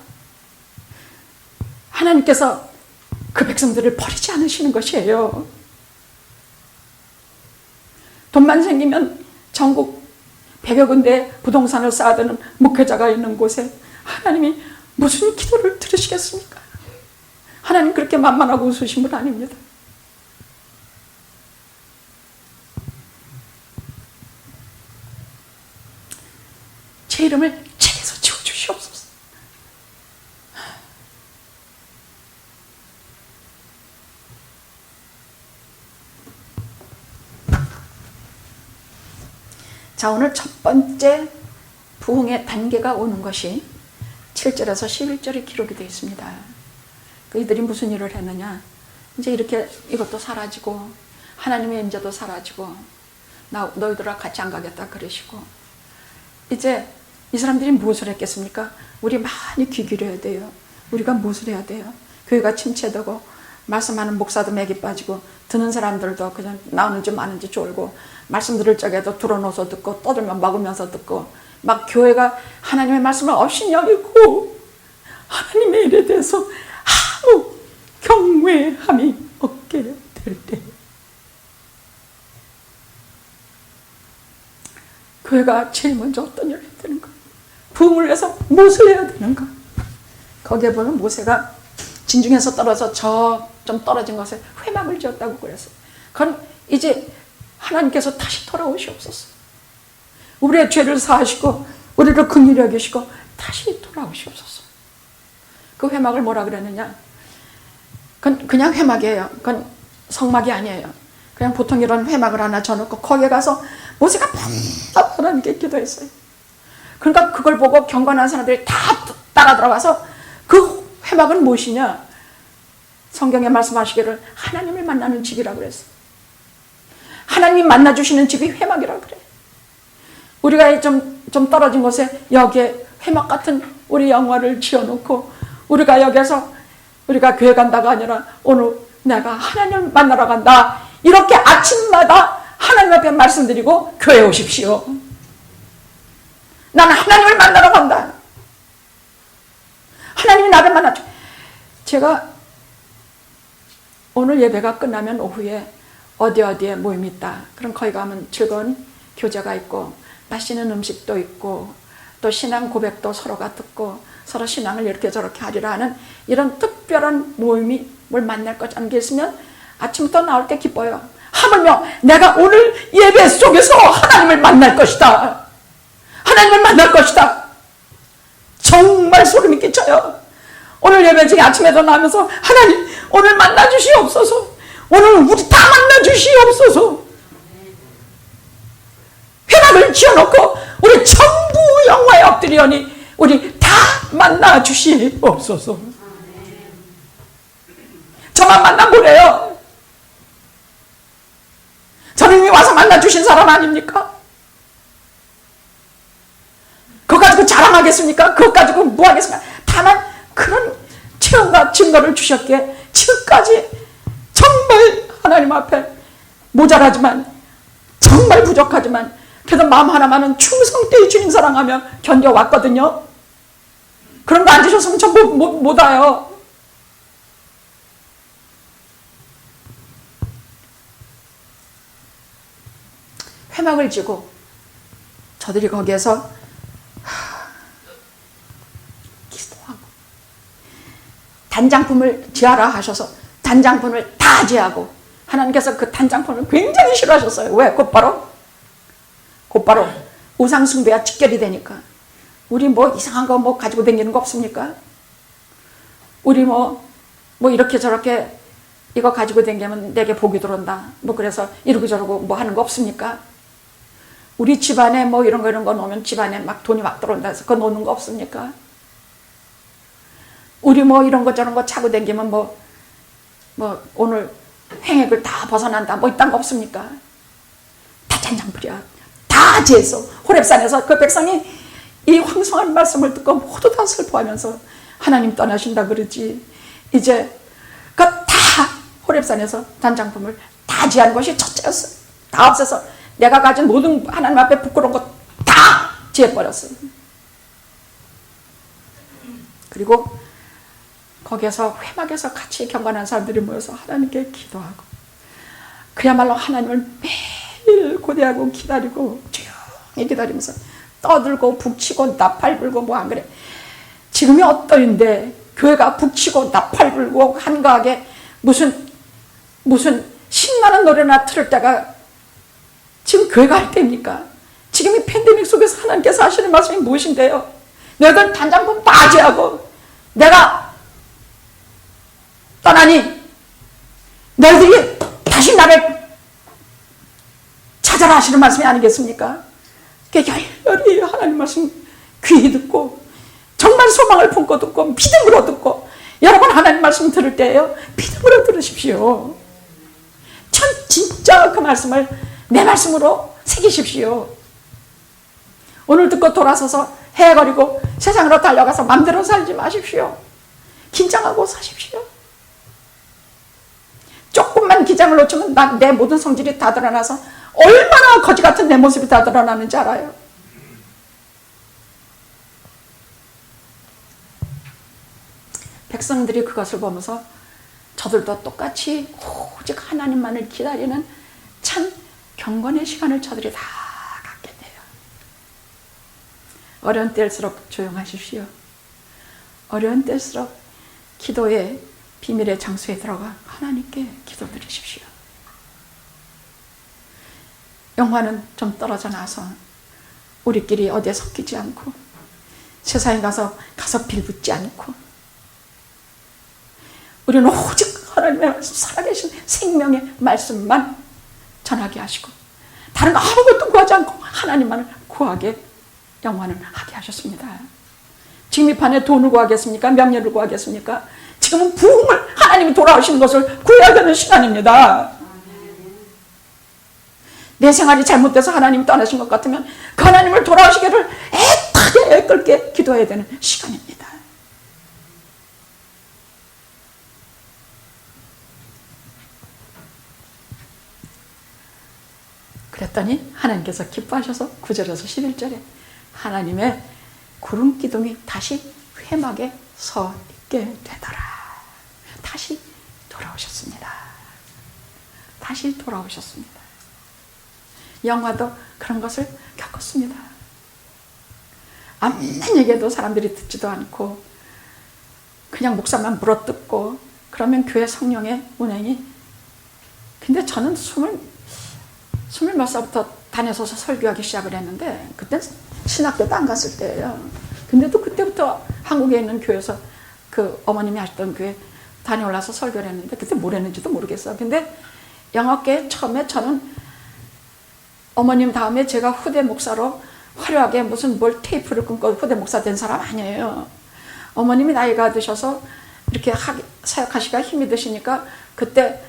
하나님께서 그 백성들을 버리지 않으시는 것이에요. 돈만 생기면 전국 100여 군데 부동산을 쌓아두는 목회자가 있는 곳에 하나님이 무슨 기도를 들으시겠습니까? 하나님 그렇게 만만하고 웃으신 분 아닙니다. 제 이름을 책에서 지워주시옵소서. 자, 오늘 첫 번째 부흥의 단계가 오는 것이 7절에서 11절에 기록이 되어 있습니다. 그이들이 무슨 일을 했느냐? 이제 이렇게 이것도 사라지고 하나님의 임재도 사라지고 너희들과 같이 안 가겠다 그러시고, 이제 이 사람들이 무엇을 했겠습니까? 우리 많이 귀 기울여야 돼요. 우리가 무엇을 해야 돼요? 교회가 침체되고 말씀하는 목사도 맥이 빠지고 듣는 사람들도 그냥 나오는지 마는지 졸고 말씀 들을 적에도 들어놓아서 듣고 떠들면 먹으면서 듣고 막 교회가 하나님의 말씀을 없이 여기고 하나님의 일에 대해서 아무 경외함이 없게 될 때 교회가 제일 먼저 어떤 일을 해야 되는가? 부흥을 위해서 무엇을 해야 되는가? 거기에 보면 모세가 진중에서 떨어져 좀 떨어진 것에 회막을 지었다고 그랬어요. 그건 이제 하나님께서 다시 돌아오시옵소서. 우리의 죄를 사하시고 우리를 긍휼히 여기시고 다시 돌아오시옵소서. 그 회막을 뭐라 그랬느냐? 그건 그냥 회막이에요. 그건 성막이 아니에요. 그냥 보통 이런 회막을 하나 져놓고 거기에 가서 모세가 하나님께 기도했어요. 그러니까 그걸 보고 경건한 사람들이 다 따라 들어가서 그 회막은 무엇이냐? 성경에 말씀하시기를 하나님을 만나는 집이라고 그랬어요. 하나님이 만나주시는 집이 회막이라고 그래. 우리가 좀 떨어진 곳에 여기에 회막 같은 우리 영화를 지어놓고 우리가 여기서 우리가 교회 간다가 아니라 오늘 내가 하나님을 만나러 간다. 이렇게 아침마다 하나님 앞에 말씀드리고 교회에 오십시오. 나는 하나님을 만나러 간다. 하나님이 나를 만나줘. 제가 오늘 예배가 끝나면 오후에 어디에 모임이 있다. 그럼 거기 가면 즐거운 교제가 있고 맛있는 음식도 있고 또 신앙 고백도 서로가 듣고 서로 신앙을 이렇게 저렇게 하리라 하는 이런 특별한 모임이 뭘 만날 것 않게 있으면 아침부터 나올 때 기뻐요. 하물며 내가 오늘 예배 속에서 하나님을 만날 것이다. 하나님을 만날 것이다. 정말 소름이 끼쳐요. 오늘 예배 중에 아침에도 나오면서 하나님 오늘 만나 주시옵소서. 오늘 우리 다 만나 주시옵소서. 회막을 지어놓고 우리 전부 영화에 엎드리오니 우리 다 만나 주시옵소서. 저만 만나보래요. 저는 이미 와서 만나 주신 사람 아닙니까? 그거 가지고 자랑하겠습니까? 그거 가지고 뭐 하겠습니까? 다만 그런 체험과 증거를 주셨기에 지금까지 정말 하나님 앞에 모자라지만 정말 부족하지만 그래도 마음 하나만은 충성되이 주님 사랑하며 견뎌왔거든요. 그런 거 안 주셨으면 전 못 와요. 회막을 지고 저들이 거기에서 기도하고 단장품을 지하라 하셔서 단장품을 다 지하고 하나님께서 그 단장품을 굉장히 싫어하셨어요. 왜? 곧바로 우상숭배와 직결이 되니까. 우리 뭐 이상한 거 뭐 가지고 다니는 거 없습니까? 우리 뭐 이렇게 저렇게 이거 가지고 다니면 내게 복이 들어온다. 뭐 그래서 이러고 저러고 뭐 하는 거 없습니까? 우리 집안에 뭐 이런 거 놓으면 집안에 막 돈이 막 들어온다 해서 그거 놓는 거 없습니까? 우리 뭐 이런 거 저런 거 차고 다니면 뭐 오늘 행액을 다 벗어난다 뭐 이딴 거 없습니까? 다 잔장풀이야. 다 죄서 호렙산에서 그 백성이 이 황송한 말씀을 듣고 모두 다 슬퍼하면서 하나님 떠나신다 그러지. 이제 그 다 호렙산에서 단장품을 다 지한 것이 첫째였어. 다 없애서 내가 가진 모든 하나님 앞에 부끄러운 것 다 지해버렸어. 그리고 거기에서 회막에서 같이 경건한 사람들이 모여서 하나님께 기도하고 그야말로 하나님을 매일 고대하고 기다리고 조용히 기다리면서 떠들고 북치고 나팔 불고 뭐 안 그래. 지금이 어떠인데 교회가 북치고 나팔 불고 한가하게 무슨 신나는 노래나 틀을 때가 지금 교회가 할 때입니까? 지금 이 팬데믹 속에서 하나님께서 하시는 말씀이 무엇인데요? 너희들 단장품 빠지하고 내가 떠나니 너희들이 다시 나를 찾아라 하시는 말씀이 아니겠습니까? 열렬히 하나님 말씀 귀히 듣고 정말 소망을 품고 듣고 믿음으로 듣고 여러분 하나님 말씀 들을 때예요. 믿음으로 들으십시오. 전 진짜 그 말씀을 내 말씀으로 새기십시오. 오늘 듣고 돌아서서 헤거리고 세상으로 달려가서 맘대로 살지 마십시오. 긴장하고 사십시오. 조금만 기장을 놓치면 내 모든 성질이 다 드러나서 얼마나 거지 같은 내 모습이 다 드러나는지 알아요. 백성들이 그것을 보면서 저들도 똑같이 오직 하나님만을 기다리는 참 경건의 시간을 저들이 다 갖게 돼요. 어려운 때일수록 조용하십시오. 어려운 때일수록 기도의 비밀의 장소에 들어가 하나님께 기도드리십시오. 영화는 좀 떨어져 나서 우리끼리 어디에 섞이지 않고 세상에 가서 빌붙지 않고 우리는 오직 하나님의 말씀, 살아계신 생명의 말씀만 전하게 하시고 다른 거 아무것도 구하지 않고 하나님만을 구하게 영화는 하게 하셨습니다. 지금 이 판에 돈을 구하겠습니까? 명예를 구하겠습니까? 지금 지금은 부흥을, 하나님이 돌아오시는 것을 구해야 되는 시간입니다. 내 생활이 잘못돼서 하나님이 떠나신 것 같으면 그 하나님을 돌아오시기를 애타게 애끓게 기도해야 되는 시간입니다. 그랬더니 하나님께서 기뻐하셔서 9절에서 11절에 하나님의 구름 기둥이 다시 회막에 서 있게 되더라. 다시 돌아오셨습니다. 다시 돌아오셨습니다. 영화도 그런 것을 겪었습니다. 아무런 얘기해도 사람들이 듣지도 않고 그냥 목사만 물어뜯고 그러면 교회 성령의 운행이. 근데 저는 스물 몇 살부터 다녀서서 설교하기 시작을 했는데 그때 신학교도 안 갔을 때예요. 근데도 그때부터 한국에 있는 교회에서 그 어머님이 하셨던 교회 다녀올라서 설교를 했는데 그때 뭘 했는지도 모르겠어요. 근데 영어계 처음에 저는 어머님 다음에 제가 후대 목사로 화려하게 무슨 뭘 테이프를 끊고 후대 목사 된 사람 아니에요. 어머님이 나이가 드셔서 이렇게 사역하시기가 힘이 드시니까 그때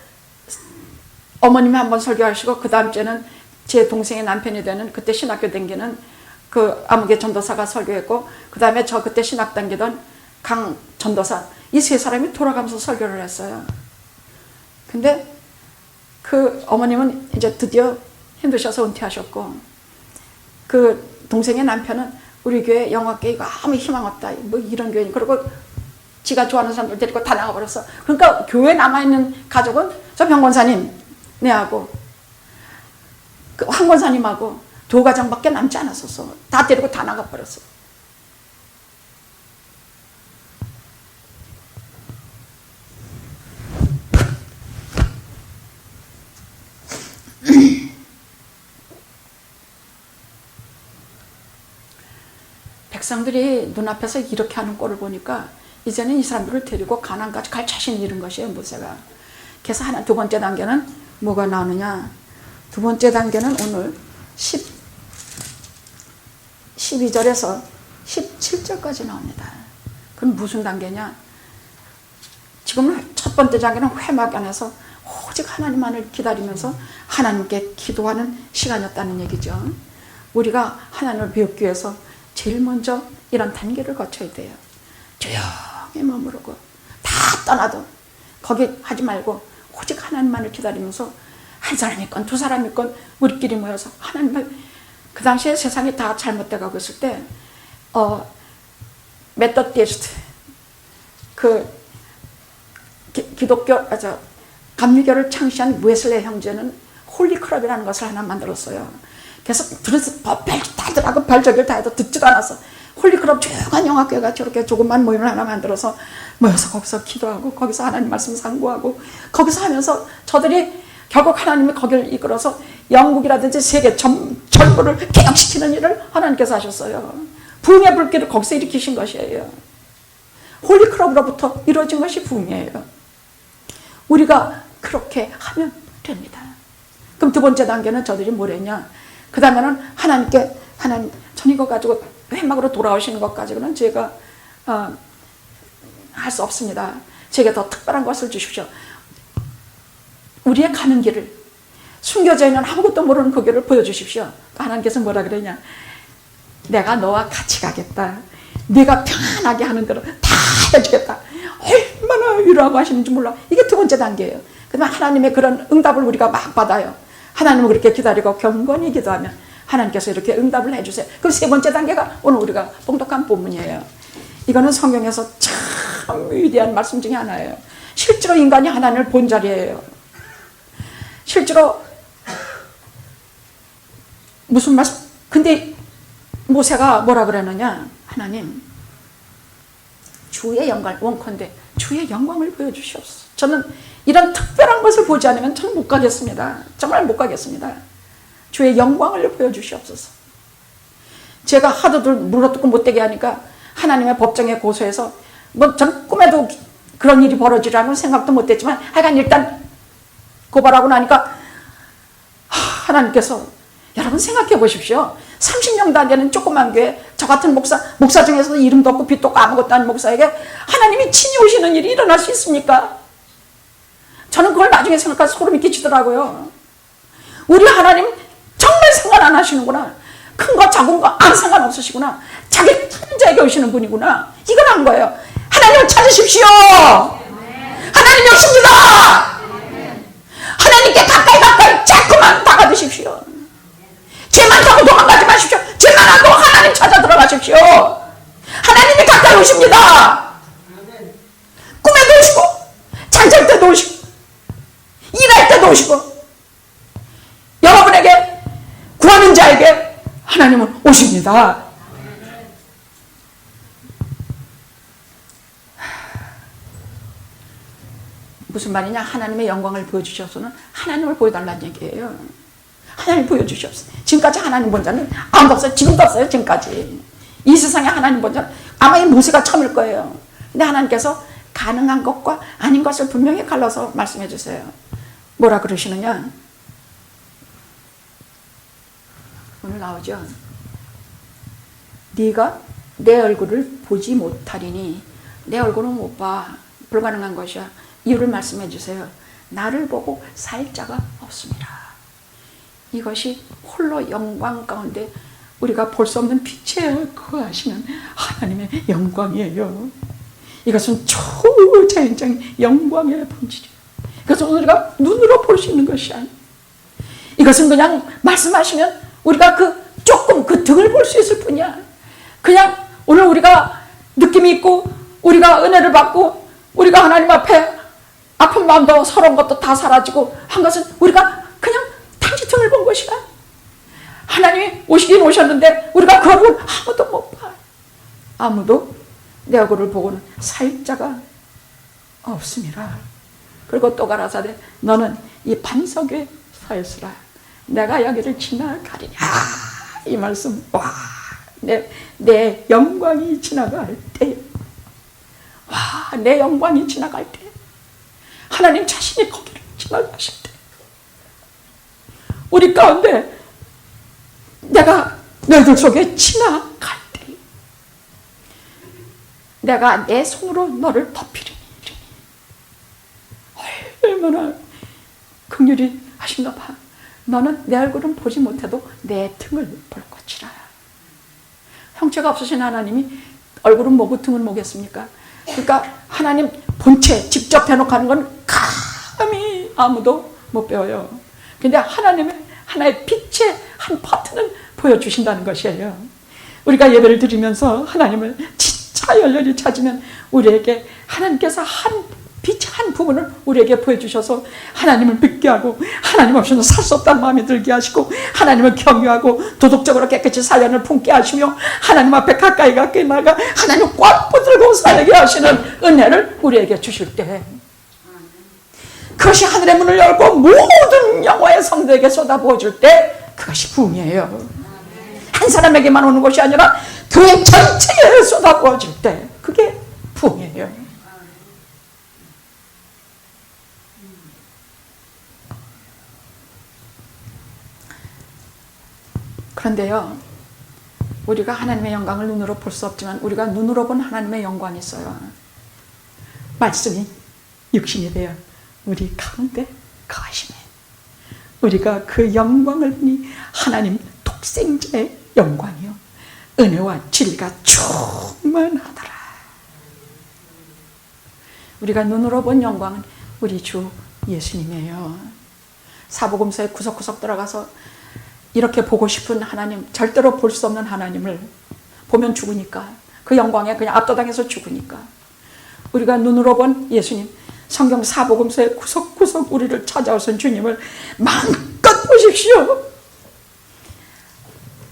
어머님이 한번 설교하시고 그 다음 주에는 제 동생의 남편이 되는 그때 신학교 다니는 그 아무개 전도사가 설교했고 그 다음에 저 그때 신학 다니던 강 전도사, 이 세 사람이 돌아가면서 설교를 했어요. 근데 그 어머님은 이제 드디어 힘드셔서 은퇴하셨고 그 동생의 남편은 우리 교회 영화계가 아무 희망 없다 뭐 이런 교회, 그리고 지가 좋아하는 사람들 데리고 다 나가버렸어. 그러니까 교회에 남아있는 가족은 저 병권사님 네하고 그 황 권사님하고 두 가정밖에 남지 않았었어. 다 데리고 다 나가버렸어. 백성들이 눈앞에서 이렇게 하는 꼴을 보니까 이제는 이 사람들을 데리고 가나안까지 갈 자신이 이른 것이에요, 모세가. 그래서 두 번째 단계는 뭐가 나오느냐. 두 번째 단계는 오늘 12절에서 17절까지 나옵니다. 그럼 무슨 단계냐. 지금 첫 번째 단계는 회막 안에서 오직 하나님만을 기다리면서 하나님께 기도하는 시간이었다는 얘기죠. 우리가 하나님을 배우기 위해서 제일 먼저 이런 단계를 거쳐야 돼요. 조용히 머무르고 다 떠나도 거기 하지 말고 오직 하나님만을 기다리면서 한 사람 있건 두 사람 있건 우리끼리 모여서 하나님을. 그 당시에 세상이 다 잘못돼 가고 있을 때 메토디스트 그 기독교 감리교를 창시한 웨슬레 형제는 홀리클럽이라는 것을 하나 만들었어요. 그래서 들어서 별다들하고 별저기를 다 해도 듣지도 않았어. 홀리클럽 조용한 영화교회가 저렇게 조그만 모임을 하나 만들어서 모여서 거기서 기도하고 거기서 하나님 말씀 상고하고 거기서 하면서 저들이 결국 하나님이 거기를 이끌어서 영국이라든지 세계 전부를 개혁시키는 일을 하나님께서 하셨어요. 부흥의 불길을 거기서 일으키신 것이에요. 홀리클럽으로부터 이루어진 것이 부흥이에요. 우리가 그렇게 하면 됩니다. 그럼 두 번째 단계는 저들이 뭐랬냐. 그 다음에는 하나님께 하나님 전 이거 가지고 회막으로 돌아오시는 것 가지고는 제가 할 수 없습니다. 제게 더 특별한 것을 주십시오. 우리의 가는 길을, 숨겨져 있는 아무것도 모르는 그 길을 보여주십시오. 하나님께서 뭐라 그러냐. 내가 너와 같이 가겠다. 네가 편안하게 하는 대로 다 해주겠다. 얼마나 위로하고 하시는지 몰라. 이게 두 번째 단계예요. 그러면 하나님의 그런 응답을 우리가 막 받아요. 하나님을 그렇게 기다리고 경건히 기도하면 하나님께서 이렇게 응답을 해주세요. 그럼 세 번째 단계가 오늘 우리가 봉독한 본문이에요. 이거는 성경에서 참 위대한 말씀 중에 하나예요. 실제로 인간이 하나님을 본 자리예요. 실제로 무슨 말씀. 근데 모세가 뭐라 그러느냐. 하나님 주의 영광, 원컨대 주의 영광을 보여주시옵소서. 저는 이런 특별한 것을 보지 않으면 저는 못 가겠습니다. 정말 못 가겠습니다. 주의 영광을 보여주시옵소서. 제가 하도 물어뜯고 못되게 하니까 하나님의 법정에 고소해서 뭐 전 꿈에도 그런 일이 벌어지라는 생각도 못했지만 하여간 일단 고발하고 나니까 하나님께서, 여러분 생각해 보십시오. 30명도 안 되는 조그만 교회 저 같은 목사 중에서도 이름도 없고 빛도 없고 아무것도 아닌 목사에게 하나님이 친히 오시는 일이 일어날 수 있습니까? 저는 그걸 나중에 생각해서 소름이 끼치더라고요. 우리 하나님 정말 상관 안 하시는구나. 큰 거 작은 거 아무 상관없으시구나. 자기 혼자에게 오시는 분이구나. 이걸 한 거예요. 하나님을 찾으십시오. 하나님 오십니다. 하나님께 가까이 자꾸만 다가드십시오. 죄 많다고 도망가지 마십시오. 죄 많아도 하나님 찾아 들어가십시오. 하나님이 가까이 오십니다. 꿈에도 오시고 잠잘 때도 오시고 일할 때도 오시고 여러분에게 구하는 자에게 하나님은 오십니다. 무슨 말이냐? 하나님의 영광을 보여주셔서는 하나님을 보여달라는 얘기예요. 하나님 보여주셨어요. 지금까지 하나님 본 자는 아무도 없어요. 지금도 없어요. 지금까지 이 세상에 하나님 본 자는 아마 이 모세가 처음일 거예요. 근데 하나님께서 가능한 것과 아닌 것을 분명히 갈라서 말씀해 주세요. 뭐라 그러시느냐? 오늘 나오죠. 네가 내 얼굴을 보지 못하리니 내 얼굴은 못 봐. 불가능한 것이야. 이유를 말씀해 주세요. 나를 보고 살 자가 없습니다. 이것이 홀로 영광 가운데 우리가 볼 수 없는 빛에 거하시는 하나님의 영광이에요. 이것은 초자연적인 영광의 본질이에요. 이것은 우리가 눈으로 볼 수 있는 것이 아니에요. 이것은 그냥 말씀하시면 우리가 조금 그 등을 볼 수 있을 뿐이야. 그냥 오늘 우리가 느낌이 있고 우리가 은혜를 받고 우리가 하나님 앞에 아픈 마음도 서러운 것도 다 사라지고 한 것은 우리가 그냥 단지 등을 본 것이야. 하나님이 오시긴 오셨는데 우리가 그 얼굴 아무도 못 봐. 아무도 내 얼굴을 보고는 살 자가 없습니다. 그리고 또 가라사대 너는 이 반석 위에 서 있으라. 내가 여기를 지나가리냐. 이 말씀, 와, 내 영광이 지나갈 때, 와, 내 영광이 지나갈 때, 하나님 자신이 거기를 지나가실 때, 우리 가운데 내가 너희들 속에 지나갈 때, 내가 내 손으로 너를 덮이리니, 얼마나 긍휼히 하신가 봐. 너는 내 얼굴은 보지 못해도 내 등을 볼 것이라. 형체가 없으신 하나님이 얼굴은 뭐고 등은 뭐겠습니까? 그러니까 하나님 본체 직접 대놓고 하는 건 감히 아무도 못 배워요. 근데 하나의 빛의 한 파트는 보여주신다는 것이에요. 우리가 예배를 드리면서 하나님을 진짜 열렬히 찾으면 우리에게 하나님께서 한 빛 한 부분을 우리에게 보여주셔서 하나님을 믿게 하고 하나님 없이는 살 수 없다는 마음이 들게 하시고 하나님을 경외하고 도덕적으로 깨끗이 사연을 품게 하시며 하나님 앞에 가까이 나가 하나님 꽉 붙들고 살게 하시는 은혜를 우리에게 주실 때 그것이 하늘의 문을 열고 모든 영혼의 성도에게 쏟아부어줄 때 그것이 부흥이에요. 한 사람에게만 오는 것이 아니라 교회 전체에 쏟아부어질 때 그게 부흥이에요. 그런데요, 우리가 하나님의 영광을 눈으로 볼 수 없지만 우리가 눈으로 본 하나님의 영광이 있어요. 말씀이 육신이 되어 우리 가운데 거하시네. 우리가 그 영광을 보니 하나님 독생자의 영광이요 은혜와 진리가 충만하더라. 우리가 눈으로 본 영광은 우리 주 예수님이에요. 사복음서에 구석구석 들어가서 이렇게 보고 싶은 하나님, 절대로 볼 수 없는 하나님을 보면 죽으니까, 그 영광에 그냥 압도당해서 죽으니까 우리가 눈으로 본 예수님, 성경 사복음서의 구석구석 우리를 찾아오신 주님을 마음껏 보십시오.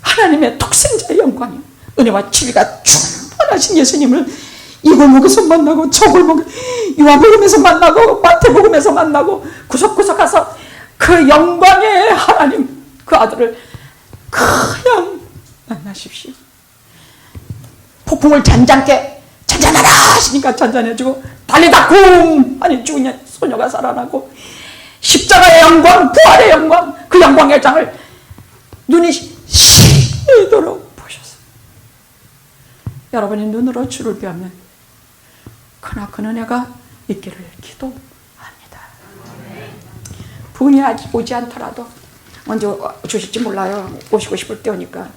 하나님의 독생자의 영광이요 은혜와 진리가 충만하신 예수님을 이 골목에서 만나고 저 골목 요한복음에서 만나고 마태복음에서 만나고 구석구석 가서 그 영광의 하나님 그 아들을 그냥 만나십시오. 폭풍을 잔잔하게 잔잔하라 하시니까 잔잔해지고 달리다 쿵 하니 죽은 소녀가 살아나고 십자가의 영광 부활의 영광 그 영광의 장을 눈이 시도록 보셨어요. 여러분의 눈으로 주를 뵈면 크나큰 은혜가 있기를 기도합니다. 부흥이 오지 않더라도 언제 주실지 몰라요. 오시고 싶을 때 오니까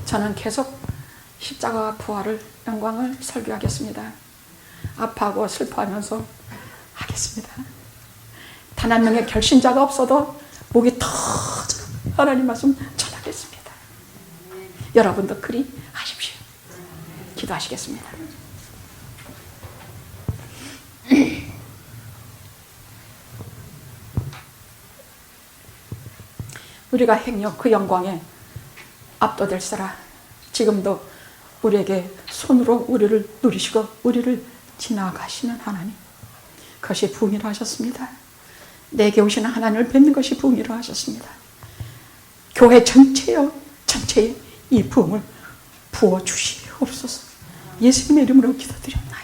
저는 계속 십자가와 부활을, 영광을 설교하겠습니다. 아파하고 슬퍼하면서 하겠습니다. 단 한 명의 결신자가 없어도 목이 터져 하나님 말씀 전하겠습니다. 여러분도 그리 하십시오. 기도하시겠습니다. 우리가 행여 그 영광에 압도될세라 지금도 우리에게 손으로 우리를 누리시고 우리를 지나가시는 하나님, 그것이 부흥이라 하셨습니다. 내게 오시는 하나님을 뵙는 것이 부흥이라 하셨습니다. 교회 전체에 이 부흥을 부어주시옵소서. 예수님의 이름으로 기도드립니다.